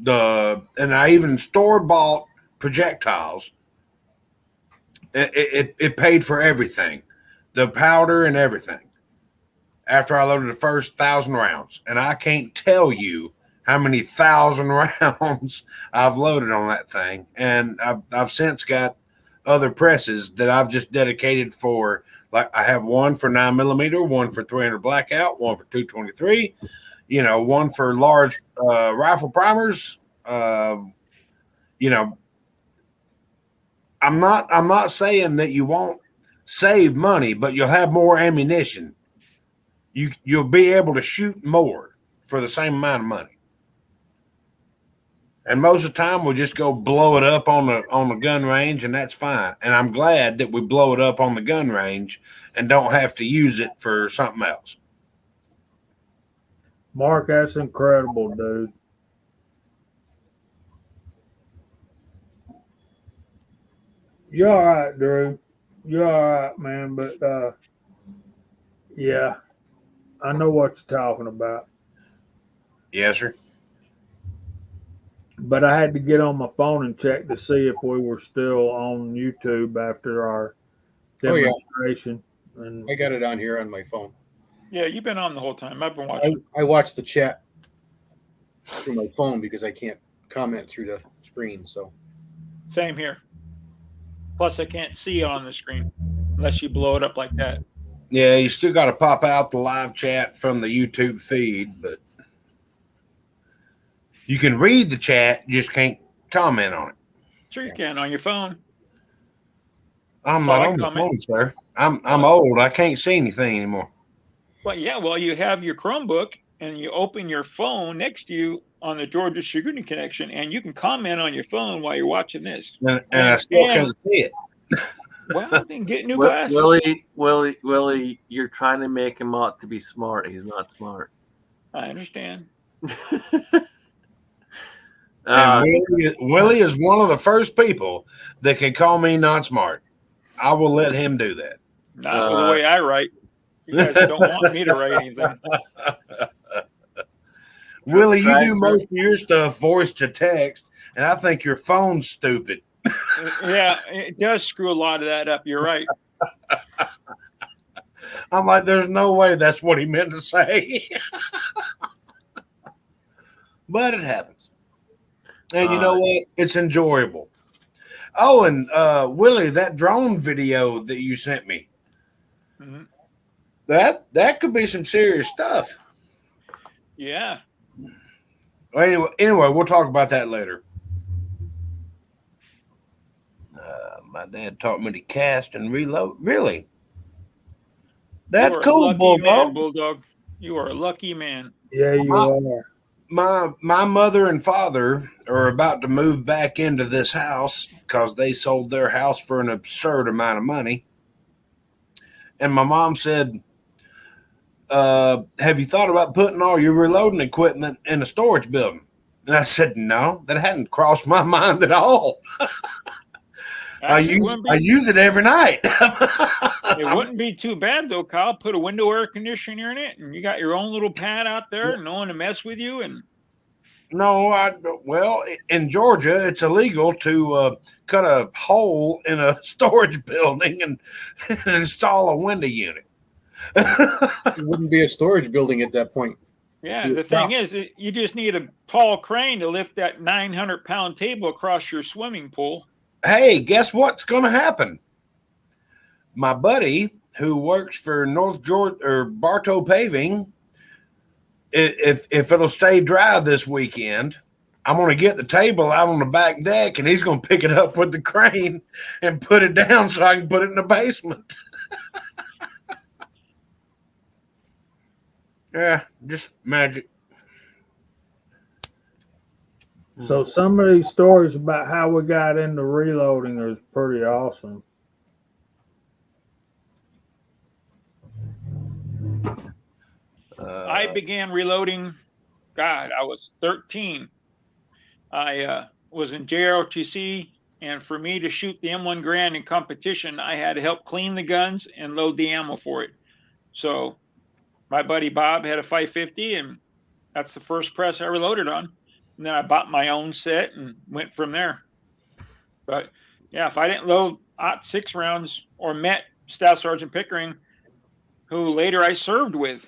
and I even store bought projectiles. It paid for everything, the powder and everything. After I loaded the first 1,000 rounds, and I can't tell you how many 1,000 rounds I've loaded on that thing, and I've since got other presses that I've just dedicated for. Like I have one for 9mm, one for 300 blackout, one for 223. One for large rifle primers. I'm not saying that you won't save money, but you'll have more ammunition. You'll be able to shoot more for the same amount of money. And most of the time we'll just go blow it up on the gun range, and that's fine. And I'm glad that we blow it up on the gun range and don't have to use it for something else. Mark, that's incredible, dude. You're all right, Drew. You're all right, man. But yeah, I know what you're talking about. Yes, sir. But I had to get on my phone and check to see if we were still on YouTube after our Oh yeah, demonstration. And I got it on here on my phone. Yeah, you've been on the whole time. I've been watching. I watch the chat through my phone because I can't comment through the screen. So Same here. Plus, I can't see on the screen unless you blow it up like that. Yeah, you still got to pop out the live chat from the YouTube feed, but you can read the chat, you just can't comment on it. Sure, you can on your phone. I'm Well, not I on the comment. phone, sir. I'm old. I can't see anything anymore. Well, yeah. Well, you have your Chromebook and you open your phone next to you on the Georgia Security Connection, and you can comment on your phone while you're watching this. And I still can't see it. Well, then get new Wi- glasses. Willie, you're trying to make him out to be smart. He's not smart. I understand. And Willie is one of the first people that can call me not smart. I will let him do that. Not with the way I write. You guys don't want me to write anything. Willie, you do most of your stuff voice to text, and I think your phone's stupid. Yeah, it does screw a lot of that up. You're right. I'm like, there's no way that's what he meant to say. But it happens. And you know what? It's enjoyable. Oh, and Willie, that drone video that you sent me, Mm-hmm. that could be some serious stuff. Yeah. Anyway, we'll talk about that later. My dad taught me to cast and reload. Really? That's cool, Bulldog. Bulldog. You are a lucky man. yeah, you are. My mother and father are about to move back into this house because they sold their house for an absurd amount of money. And my mom said, have you thought about putting all your reloading equipment in a storage building? And I said, no, that hadn't crossed my mind at all. I use it every night. It wouldn't be too bad though, Kyle. Put a window air conditioner in it, and you got your own little pad out there, no one to mess with you. And well, in Georgia, it's illegal to cut a hole in a storage building and install a window unit. it wouldn't be a storage building at that point. yeah, the thing is, you just need a tall crane to lift that 900-pound table across your swimming pool. Hey, guess what's going to happen? My buddy who works for North Georgia or Bartow Paving, if it'll stay dry this weekend, I'm going to get the table out on the back deck and he's going to pick it up with the crane and put it down so I can put it in the basement. Yeah, just magic. So some of these stories about how we got into reloading is pretty awesome. I began reloading. God, I was 13. I was in JROTC, and for me to shoot the M1 Garand in competition, I had to help clean the guns and load the ammo for it. So my buddy Bob had a 550, and that's the first press I reloaded on. And then I bought my own set and went from there. But yeah, if I didn't load .6 rounds or met Staff Sergeant Pickering, who later I served with.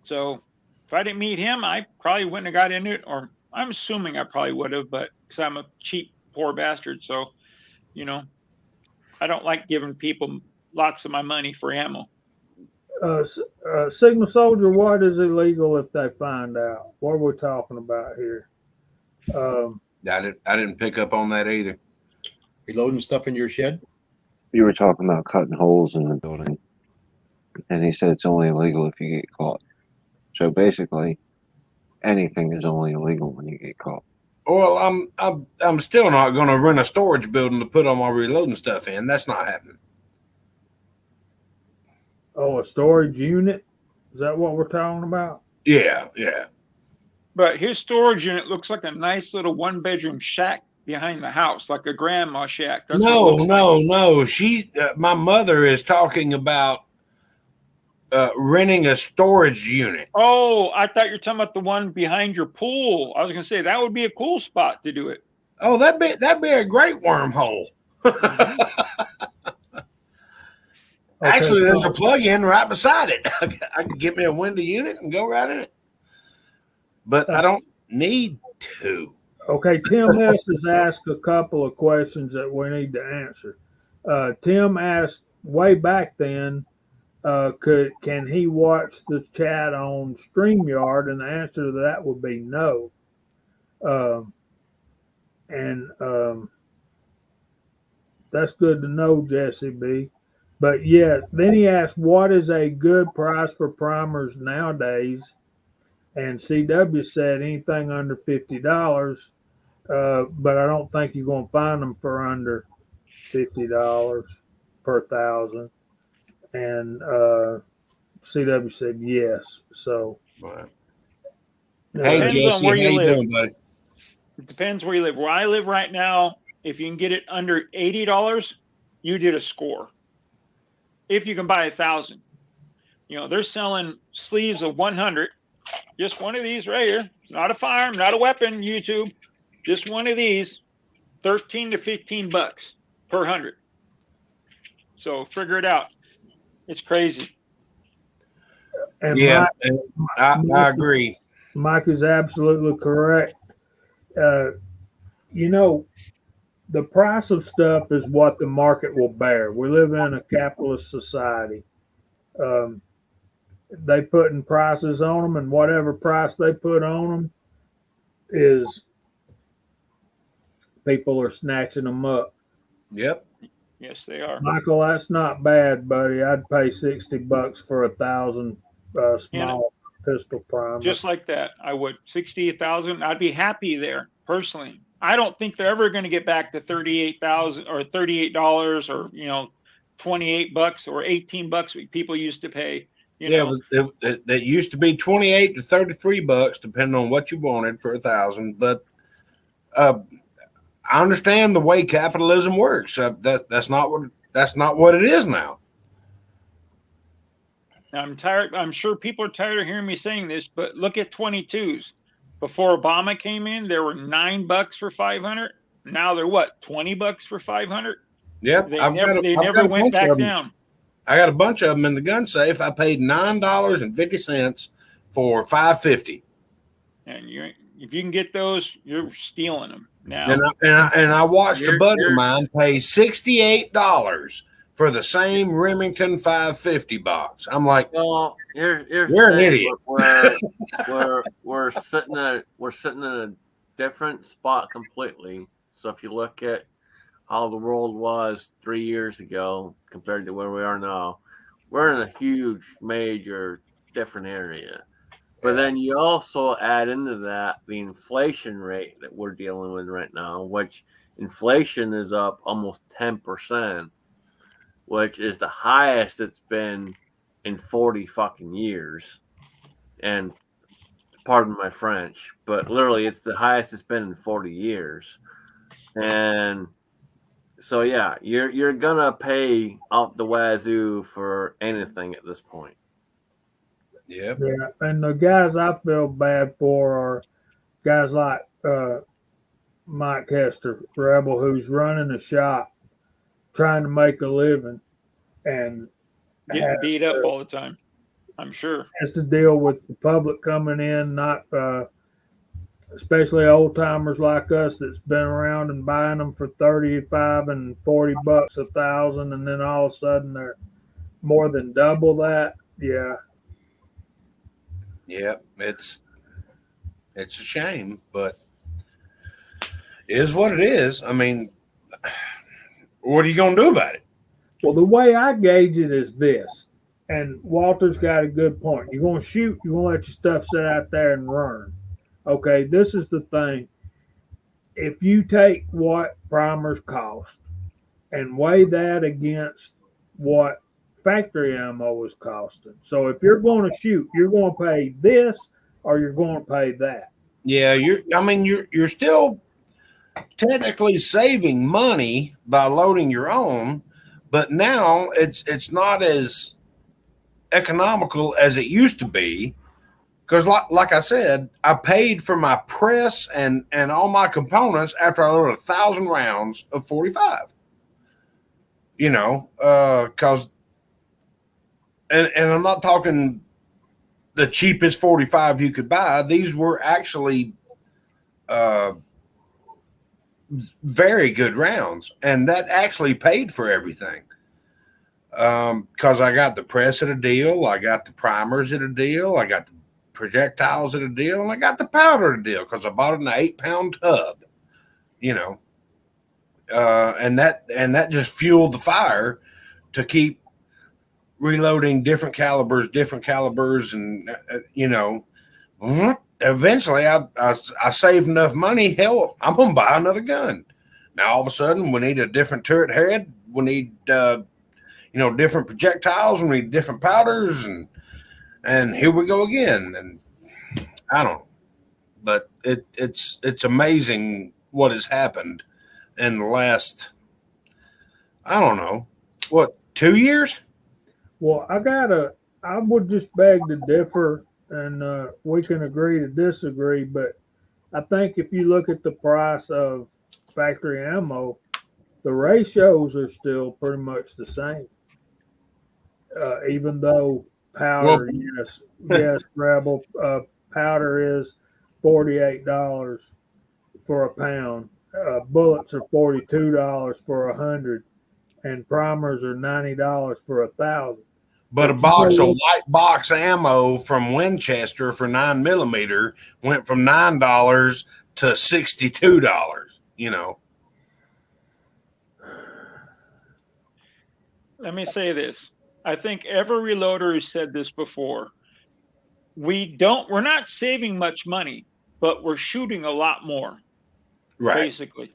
So if I didn't meet him, I probably wouldn't have got into it, or I'm assuming I probably would have, but because I'm a cheap, poor bastard. So, you know, I don't like giving people lots of my money for ammo. Signal Soldier, what is illegal if they find out? What are we talking about here? I didn't pick up on that either. Reloading stuff in your shed? You were talking about cutting holes in the building, and he said it's only illegal if you get caught. So basically, anything is only illegal when you get caught. Well, I'm still not going to rent a storage building to put all my reloading stuff in. That's not happening. Oh, a storage unit? Is that what we're talking about? Yeah. But his storage unit looks like a nice little one-bedroom shack behind the house, like a grandma shack. That's No, what it looks like. no. She, my mother is talking about renting a storage unit. Oh, I thought you were talking about the one behind your pool. I was going to say that would be a cool spot to do it. Oh, that'd be a great wormhole. Actually, Okay, there's a plug-in right beside it. I could get me a window unit and go right in it. But I don't need to. okay. Tim S has asked a couple of questions that we need to answer. Tim asked way back then, can he watch the chat on StreamYard? And the answer to that would be no. And that's good to know, Jesse B. But yeah, then he asked, what is a good price for primers nowadays? And CW said anything under $50, but I don't think you're going to find them for under $50 per thousand. And CW said yes. So, Right. Hey, Hey, Jesse, how you doing, buddy? It depends where you live. Where I live right now, if you can get it under $80, you did a score. If you can buy 1,000, they're selling sleeves of 100. Just one of these right here. Not a firearm, not a weapon. YouTube, just one of these. $13 to $15 per 100. So figure it out. It's crazy. and Yeah, Mike, I agree. Mike is absolutely correct. The price of stuff is what the market will bear. We live in a capitalist society. They putting prices on them, and whatever price they put on them is people are snatching them up. Yep. Yes, they are. Michael, that's not bad, buddy. I'd pay $60 for 1,000 small pistol primers. Just like that, I would. 60,000. I'd be happy there personally. I don't think they're ever going to get back to 38,000 or $38 or $28 or $18 people used to pay. That used to be 28 to $33, depending on what you wanted for 1,000. But I understand the way capitalism works. That's not what it is now. I'm tired. I'm sure people are tired of hearing me saying this, but look at 22s. Before Obama came in, there were $9 for 500. Now they're what, $20 for 500? Yep, They never went back down. I got a bunch of them in the gun safe. I paid $9.50 for 550. And if you can get those, you're stealing them now. And I watched a buddy of mine pay $68 for the same Remington 550 box. I'm like, well, here's you're an idiot. We're sitting in a different spot completely. So if you look at how the world was 3 years ago compared to where we are now, we're in a huge, major, different area. But then you also add into that the inflation rate that we're dealing with right now, which inflation is up almost 10%, which is the highest it's been in 40 fucking years. And pardon my French, but literally it's the highest it's been in 40 years. And so, yeah, you're going to pay out the wazoo for anything at this point. Yep. Yeah, and the guys I feel bad for are guys like Mike Hester, Rebel, who's running a shop, trying to make a living, and getting beat up all the time. I'm sure has to deal with the public coming in, not especially old timers like us that's been around and buying them for 35 and $40 1,000, and then all of a sudden they're more than double that. Yeah. Yeah, it's a shame, but it is what it is. I mean, what are you going to do about it? Well, the way I gauge it is this, and Walter's got a good point. You're going to shoot, you're going to let your stuff sit out there and run. Okay, this is the thing. If you take what primers cost and weigh that against what factory ammo is costing. So if you're going to shoot, you're going to pay this or you're going to pay that. Yeah, you're still technically saving money by loading your own, but now it's not as economical as it used to be. Because, like I said, I paid for my press and all my components after I loaded 1,000 rounds of 45. You know, because and I'm not talking the cheapest 45 you could buy. These were actually very good rounds, and that actually paid for everything. Because I got the press at a deal, I got the primers at a deal, I got the projectiles at a deal, and I got the powder at a deal because I bought it in an 8-pound tub. You know, and that just fueled the fire to keep reloading different calibers, and you know, eventually I saved enough money. Hell, I'm gonna buy another gun. Now all of a sudden we need a different turret head. We need different projectiles. We need different powders, and here we go again. And I don't know, but it's amazing what has happened in the last, I don't know, 2 years. Well, I would just beg to differ, and we can agree to disagree. But I think if you look at the price of factory ammo, the ratios are still pretty much the same. Even though Well, powder, yes, Rebel, powder is $48 for a pound. Bullets are $42 for 100, and primers are $90 for 1,000. but a But you box of know, white box ammo from Winchester for 9mm went from $9 to $62. You know, Let me say this. I think every reloader has said this before. We're not saving much money, but we're shooting a lot more, right? basically.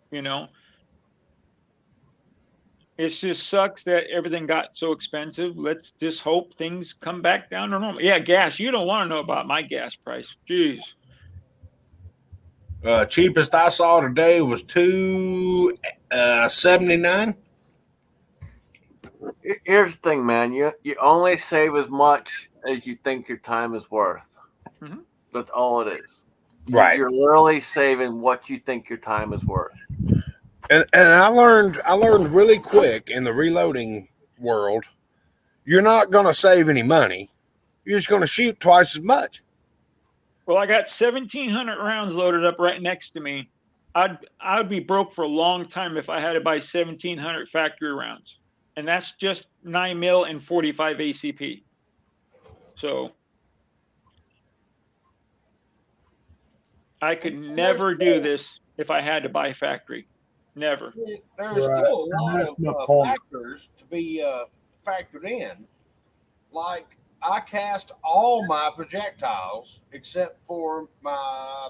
You know, it just sucks that everything got so expensive. Let's just hope things come back down to normal. Yeah, gas. You don't want to know about my gas price. Jeez. Cheapest I saw today was $2.79. Here's the thing, man. You only save as much as you think your time is worth. Mm-hmm. That's all it is. Right. You're literally saving what you think your time is worth. And I learned really quick in the reloading world, you're not going to save any money. You're just going to shoot twice as much. Well, I got 1,700 rounds loaded up right next to me. I'd be broke for a long time if I had to buy 1,700 factory rounds, and that's just 9mm and 45 ACP. So I could never do this if I had to buy factory. Never. There's Right. still a And lot that's of my point. factors to be factored in. Like, I cast all my projectiles except for my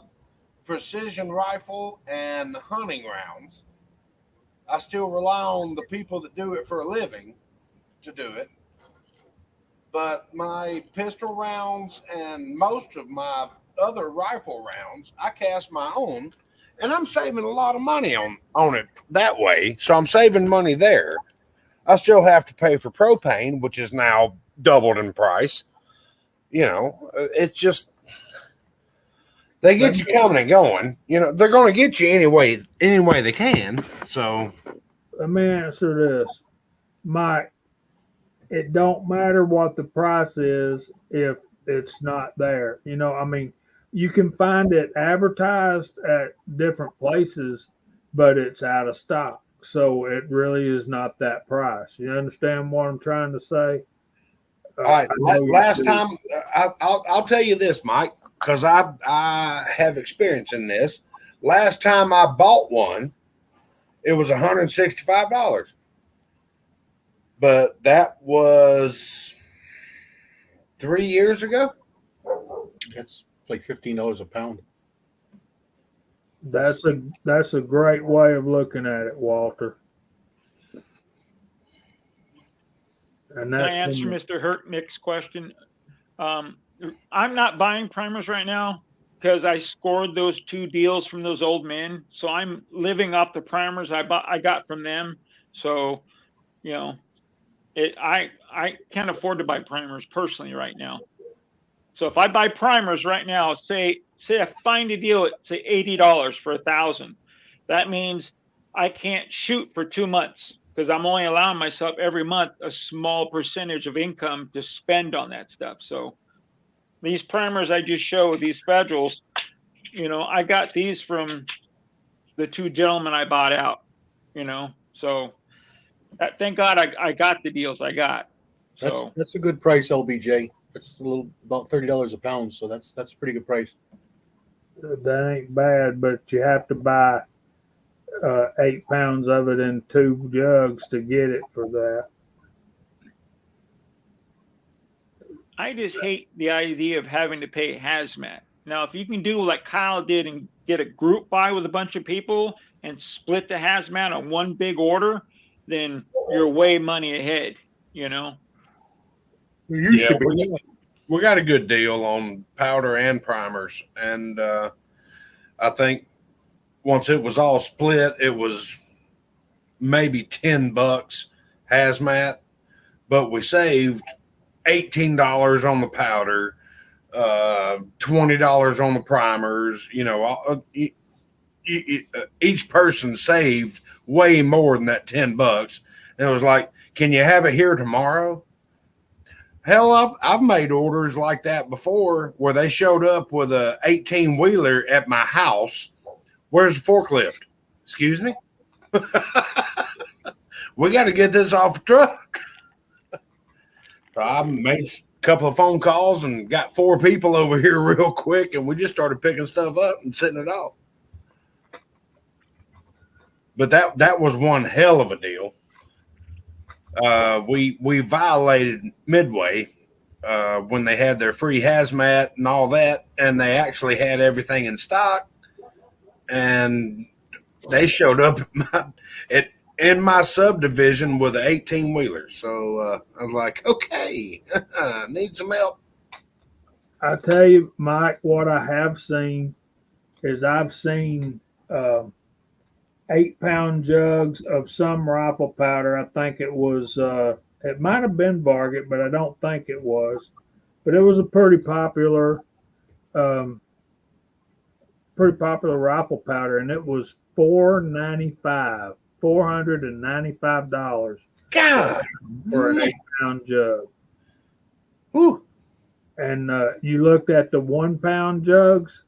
precision rifle and hunting rounds. I still rely on the people that do it for a living to do it. But my pistol rounds and most of my other rifle rounds, I cast my own, and I'm saving a lot of money on it that way. So I'm saving money there. I still have to pay for propane, which is now doubled in price. You know, it's just, they get you coming and going. You know, they're going to get you any way they can. So let me answer this, Mike. It don't matter what the price is if it's not there. I mean, you can find it advertised at different places, but it's out of stock. So it really is not that price. You understand what I'm trying to say? all right, I know you last do. time, I'll tell you this, Mike, because I have experience in this. Last time I bought one, it was $165, but that was 3 years ago. That's like $15 a pound. That's a great way of looking at it, Walter. And Can I that's answer Mr. Hurtnick's question? I'm not buying primers right now because I scored those 2 deals from those old men. So I'm living off the primers I got from them. So, you know, I can't afford to buy primers personally right now. So if I buy primers right now, say I find a deal at say $80 for 1,000, that means I can't shoot for 2 months because I'm only allowing myself every month a small percentage of income to spend on that stuff. So these primers I just showed, these federals, you know, I got these from the 2 gentlemen I bought out, you know. So thank God I got the deals I got. So That's a good price, LBJ. That's a little about $30 a pound, so that's a pretty good price. That ain't bad, but you have to buy 8 pounds of it in 2 jugs to get it for that. I just hate the idea of having to pay hazmat. Now, if you can do like Kyle did and get a group buy with a bunch of people and split the hazmat on one big order, then you're way money ahead, you know? We used Yeah, to be. we got a good deal on powder and primers, and I think once it was all split, it was maybe $10 hazmat, but we saved $18 on the powder, $20 on the primers. You know, each person saved way more than that $10. And it was like, can you have it here tomorrow? Hell, I've made orders like that before where they showed up with a 18-wheeler at my house. Where's the forklift? Excuse me? We got to get this off the truck. So I made a couple of phone calls and got 4 people over here real quick, and we just started picking stuff up and sitting it off. But that was one hell of a deal. We violated Midway when they had their free hazmat and all that, and they actually had everything in stock, and they showed up in my subdivision with an 18-wheeler. So I was like, okay, need some help. I tell you, Mike, what I have seen is I've seen 8-pound jugs of some rifle powder. I think it was, it might have been Varget, but I don't think it was. But it was a pretty popular rifle powder, and it was $495 God, for an 8-pound jug. whew. And you looked at the 1-pound jugs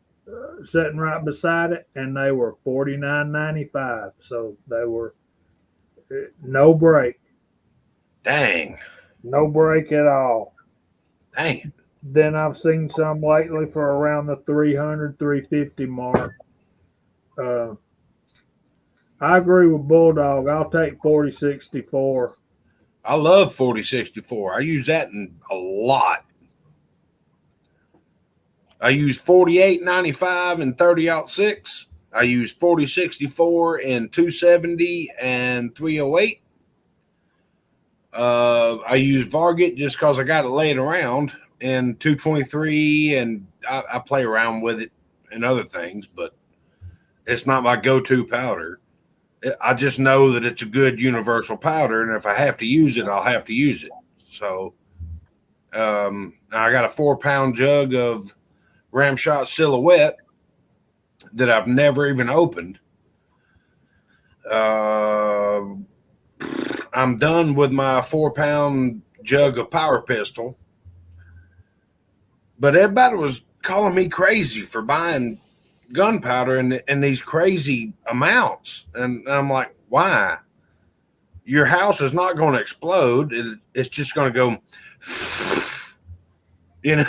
sitting right beside it, and they were $49.95. So they were no break, Dang. no break at all. Dang. Then I've seen some lately for around the 300, 350 mark. I agree with Bulldog. I'll take 4064. I love 4064. I use that in a lot. I use 4895 and 30-06. I use 4064 and 270 and 308. I use Varget just because I got it laying around, and 223, and I play around with it and other things, but it's not my go-to powder. I just know that it's a good universal powder, and if I have to use it, I'll have to use it. So I got a 4-pound jug of Ramshot Silhouette that I've never even opened. I'm done with my 4-pound jug of Power Pistol, but everybody was calling me crazy for buying gunpowder in these crazy amounts, and I'm like, why? Your house is not going to explode. It's just going to go, you know.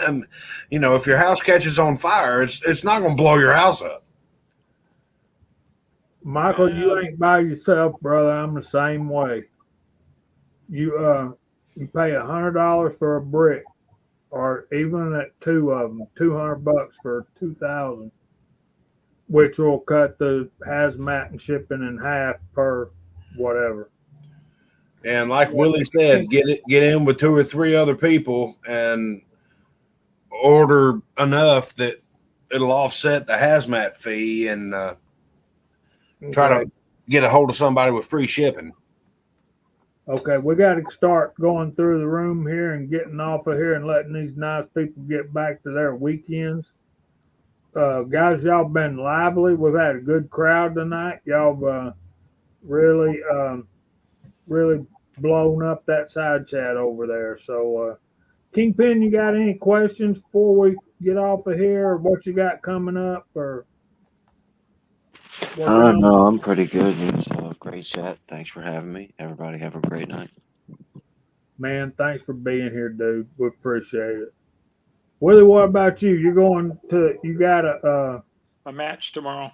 And you know, if your house catches on fire, it's not going to blow your house up. Michael, you ain't by yourself, brother. I'm the same way. You pay $100 for a brick, or even at 2 of them, $200 for 2,000, which will cut the hazmat and shipping in half per whatever. And like Willie said, get in with 2 or 3 other people and order enough that it'll offset the hazmat fee and try to get a hold of somebody with free shipping. Okay, we got to start going through the room here and getting off of here and letting these nice people get back to their weekends. Guys, y'all been lively. We've had a good crowd tonight. Y'all really, really blown up that side chat over there. So, Kingpin, you got any questions before we get off of here, or what you got coming up, or? No, I'm pretty good. It was a great chat. Thanks for having me. Everybody have a great night. Man, thanks for being here, dude. We appreciate it. Willie, what about you? You got a match tomorrow,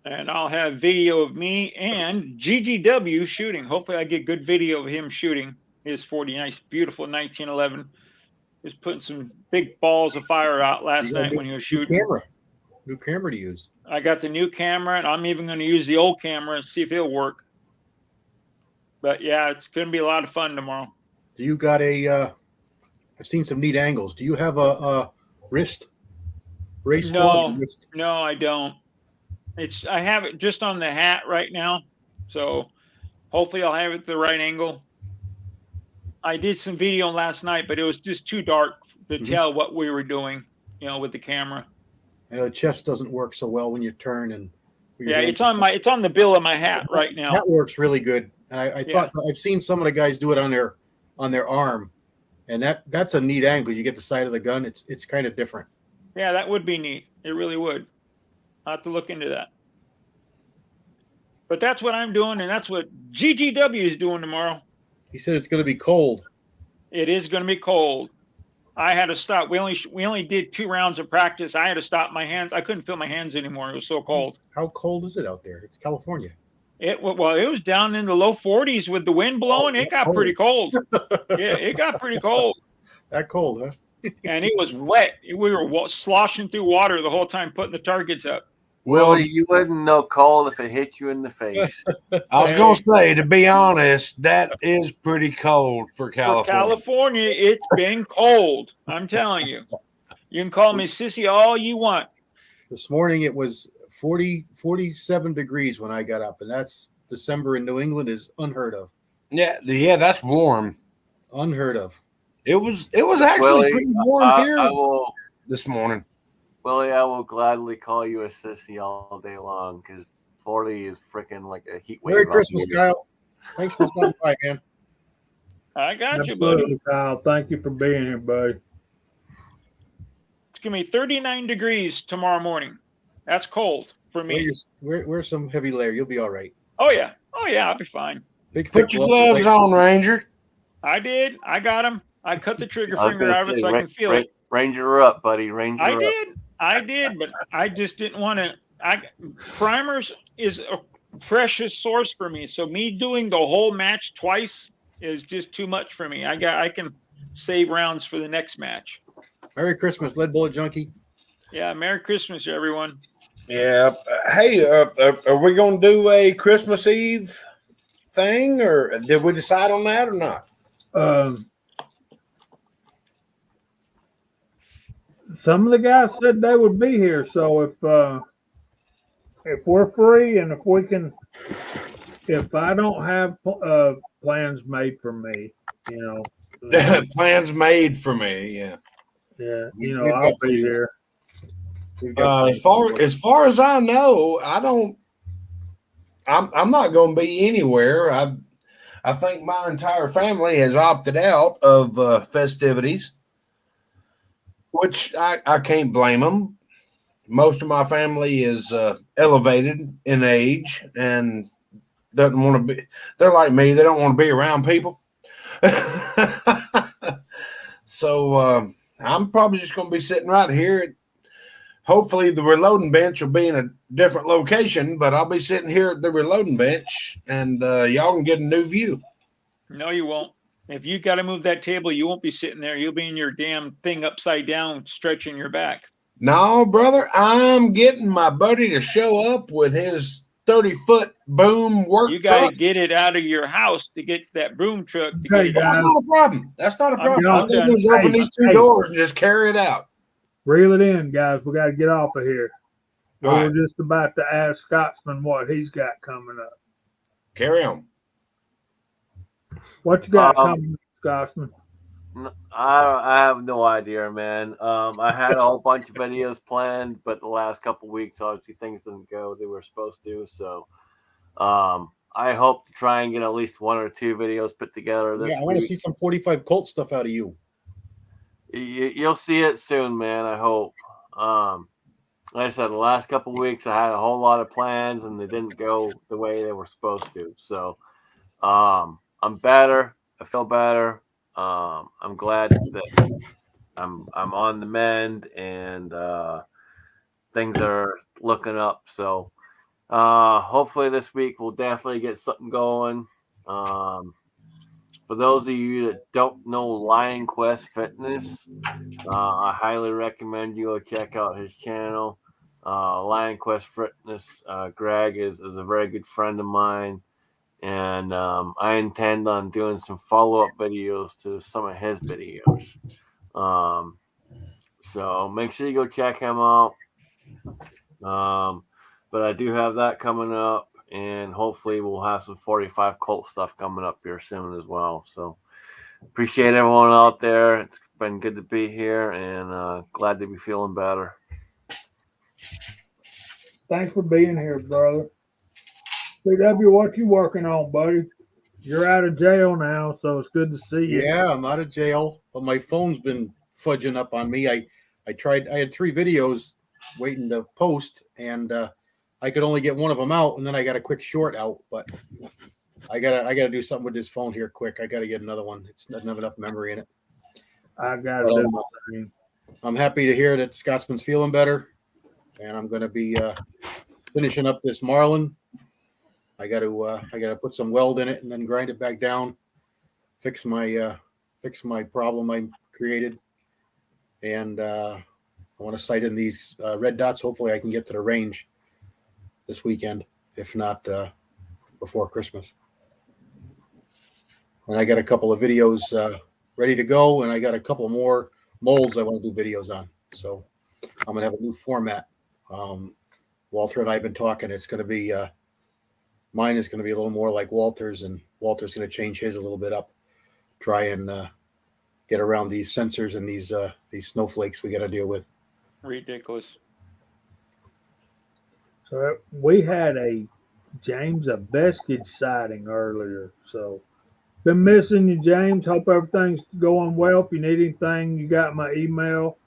and I'll have video of me and GGW shooting. Hopefully I get good video of him shooting his 40 nice, beautiful 1911. He's putting some big balls of fire out last night when he was shooting. New camera to use. I got the new camera, and I'm even going to use the old camera and see if it'll work. But yeah, it's going to be a lot of fun tomorrow. Do you got I've seen some neat angles. Do you have a wrist race? No, I don't. I have it just on the hat right now. So hopefully I'll have it the right angle. I did some video last night, but it was just too dark to tell what we were doing, with the camera. I know the chest doesn't work so well when you turn and. Yeah, it's on the bill of my hat right now. That works really good. And I thought I've seen some of the guys do it on their arm, and that's a neat angle. You get the side of the gun. It's kind of different. Yeah, that would be neat. It really would. I'll have to look into that. But that's what I'm doing, and that's what GGW is doing tomorrow. He said it's going to be cold. It is going to be cold. I had to stop. We only did 2 rounds of practice. I had to stop my hands. I couldn't feel my hands anymore. It was so cold. How cold is it out there? It's California. It was down in the low 40s with the wind blowing. It got pretty cold. Yeah, it got pretty cold. That cold, huh? And it was wet. We were sloshing through water the whole time putting the targets up. Willie, you wouldn't know cold if it hit you in the face. I was going to say, to be honest, that is pretty cold for California. For California, it's been cold. I'm telling you. You can call me sissy all you want. This morning it was 47 degrees when I got up, and that's December in New England is unheard of. Yeah, that's warm. Unheard of. It was actually Willie, pretty warm here will, this morning. Willie, I will gladly call you a sissy all day long because 40 is freaking like a heat wave. Merry Christmas, Kyle. Thanks for stopping by, man. I got Absolutely, you, buddy. Kyle. Thank you for being here, buddy. It's going to be 39 degrees tomorrow morning. That's cold for me. Wear some heavy layer. You'll be all right. Oh, yeah. I'll be fine. Put your gloves on, Ranger. I did. I got them. I cut the trigger finger out of it so I can feel it. Ranger up, buddy. Ranger up. I did, but I just didn't want to. Primers is a precious source for me. So me doing the whole match twice is just too much for me. I can save rounds for the next match. Merry Christmas, Lead Bullet Junkie. Yeah, Merry Christmas, everyone. Yeah. Hey, are we going to do a Christmas Eve thing, or did we decide on that or not? Some of the guys said they would be here, so if we're free and if I don't have plans made for me, plans made for me, yeah, I'll be here. As far as I know, I'm not going to be anywhere. I think my entire family has opted out of festivities, which I can't blame them. Most of my family is elevated in age and doesn't want to be. They're like me; they don't want to be around people. So I'm probably just going to be sitting right here. Hopefully, the reloading bench will be in a different location, but I'll be sitting here at the reloading bench, and y'all can get a new view. No, you won't. If you got to move that table, you won't be sitting there. You'll be in your damn thing upside down, stretching your back. No, brother, I'm getting my buddy to show up with his 30-foot boom work truck. You got to get it out of your house to get that broom truck. That's not a problem. I'm going to open these 2 doors and just carry it out. Reel it in, guys. We got to get off of here. We All were right, just about to ask Scotsman what he's got coming up. carry on. What you got Um, coming up, Scotsman? I have no idea, man. I had a whole bunch of videos planned, but the last couple weeks, obviously, things didn't go they were supposed to. So, I hope to try and get at least one or two videos put together this Yeah, I want to week. see some 45 Colt stuff out of you. You'll see it soon, man. I hope. Like I said, the last couple weeks, I had a whole lot of plans, and they didn't go the way they were supposed to. So, I'm better. I feel better. I'm glad that I'm on the mend, and things are looking up. So hopefully this week we'll definitely get something going. Um, for those of you that don't know Lion Quest Fitness, I highly recommend you go check out his channel. Lion Quest Fitness. Greg is a very good friend of mine, and I intend on doing some follow-up videos to some of his videos. So make sure you go check him out. But I do have that coming up, and hopefully we'll have some 45 Colt stuff coming up here soon as well. So appreciate everyone out there. It's been good to be here, and glad to be feeling better. Thanks for being here, brother. CW, what you working on, buddy? You're out of jail now, so it's good to see you. Yeah, I'm out of jail, but my phone's been fudging up on me. I had 3 videos waiting to post, and I could only get one of them out, and then I got a quick short out. But I gotta do something with this phone here quick. I gotta get another one. It's not have enough memory in it. I got to But do the same. I'm happy to hear that Scotsman's feeling better, and I'm gonna be finishing up this Marlin. I gotta put some weld in it and then grind it back down, fix my problem I created, and I want to sight in these red dots. Hopefully, I can get to the range this weekend, if not before Christmas. And I got a couple of videos ready to go, and I got a couple more molds I want to do videos on. So I'm gonna have a new format. Walter and I have been talking. It's gonna be mine is gonna be a little more like Walter's, and Walter's gonna change his a little bit up. Try and get around these sensors and these snowflakes we got to deal with. Ridiculous. So we had a James a Beskid sighting earlier. So been missing you, James. Hope everything's going well. If you need anything, you got my email.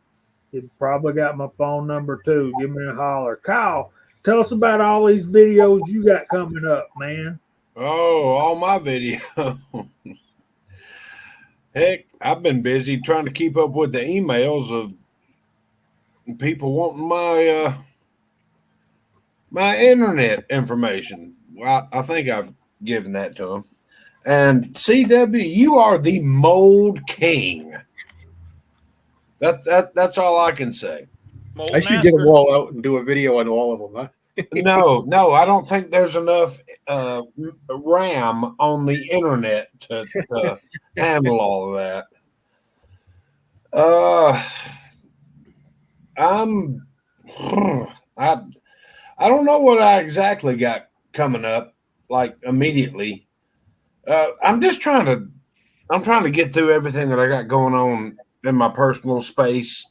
You probably got my phone number too. Give me a holler. Kyle, tell us about all these videos you got coming up, man. Oh, all my video. Heck, I've been busy trying to keep up with the emails of people wanting my my internet information. Well, I think I've given that to them. And CW, you are the mold king. That's all I can say. Mold I should get them master. all out and do a video on all of them, huh? No, I don't think there's enough RAM on the internet to handle all of that. I don't know what I exactly got coming up like immediately. I'm trying to get through everything that I got going on in my personal space.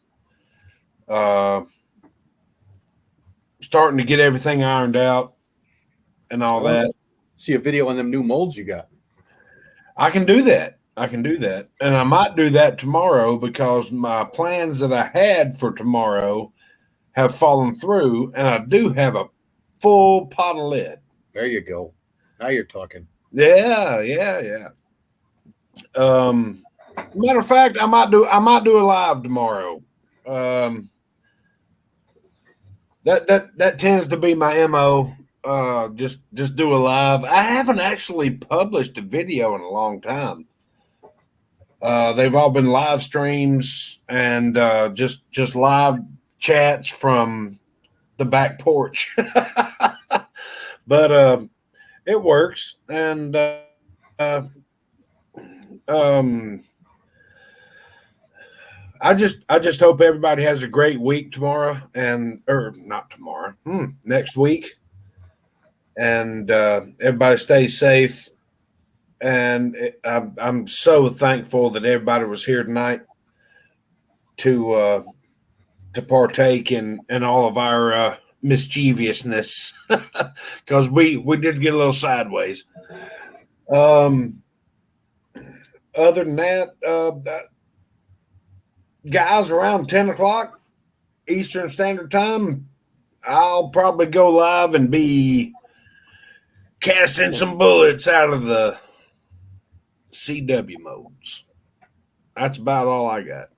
Starting to get everything ironed out and all that. See a video on them new molds you got. I can do that. And I might do that tomorrow because my plans that I had for tomorrow have fallen through, and I do have a full pot of lead. There you go. Now you're talking. Yeah. Matter of fact, I might do a live tomorrow. That tends to be my MO. Just do a live. I haven't actually published a video in a long time. They've all been live streams and just live chats from the back porch. But it works, and I I just hope everybody has a great week tomorrow, or not tomorrow, next week, and everybody stays safe. And I'm so thankful that everybody was here tonight to partake in all of our mischievousness, because we did get a little sideways. Other than that, guys, around 10 o'clock Eastern Standard Time, I'll probably go live and be casting some bullets out of the CW modes. That's about all I got.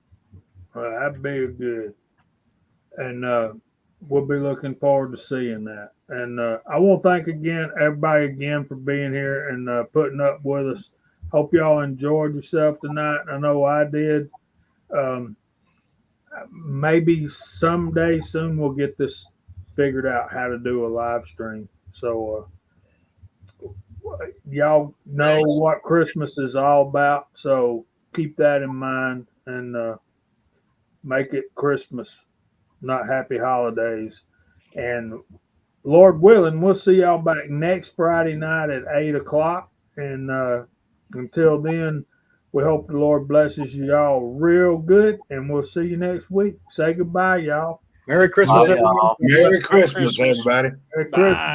That'd be good. And we'll be looking forward to seeing that. And I want to thank everybody again for being here and putting up with us. Hope y'all enjoyed yourself tonight. I know I did. Maybe someday soon we'll get this figured out how to do a live stream. So y'all know what Christmas is all about. So keep that in mind and make it Christmas, not happy holidays. And Lord willing, we'll see y'all back next Friday night at 8 o'clock. And until then, we hope the Lord blesses y'all real good. And we'll see you next week. Say goodbye, y'all. Merry Christmas, Bye, everyone. y'all. Merry Christmas, everybody. Merry Bye. Christmas.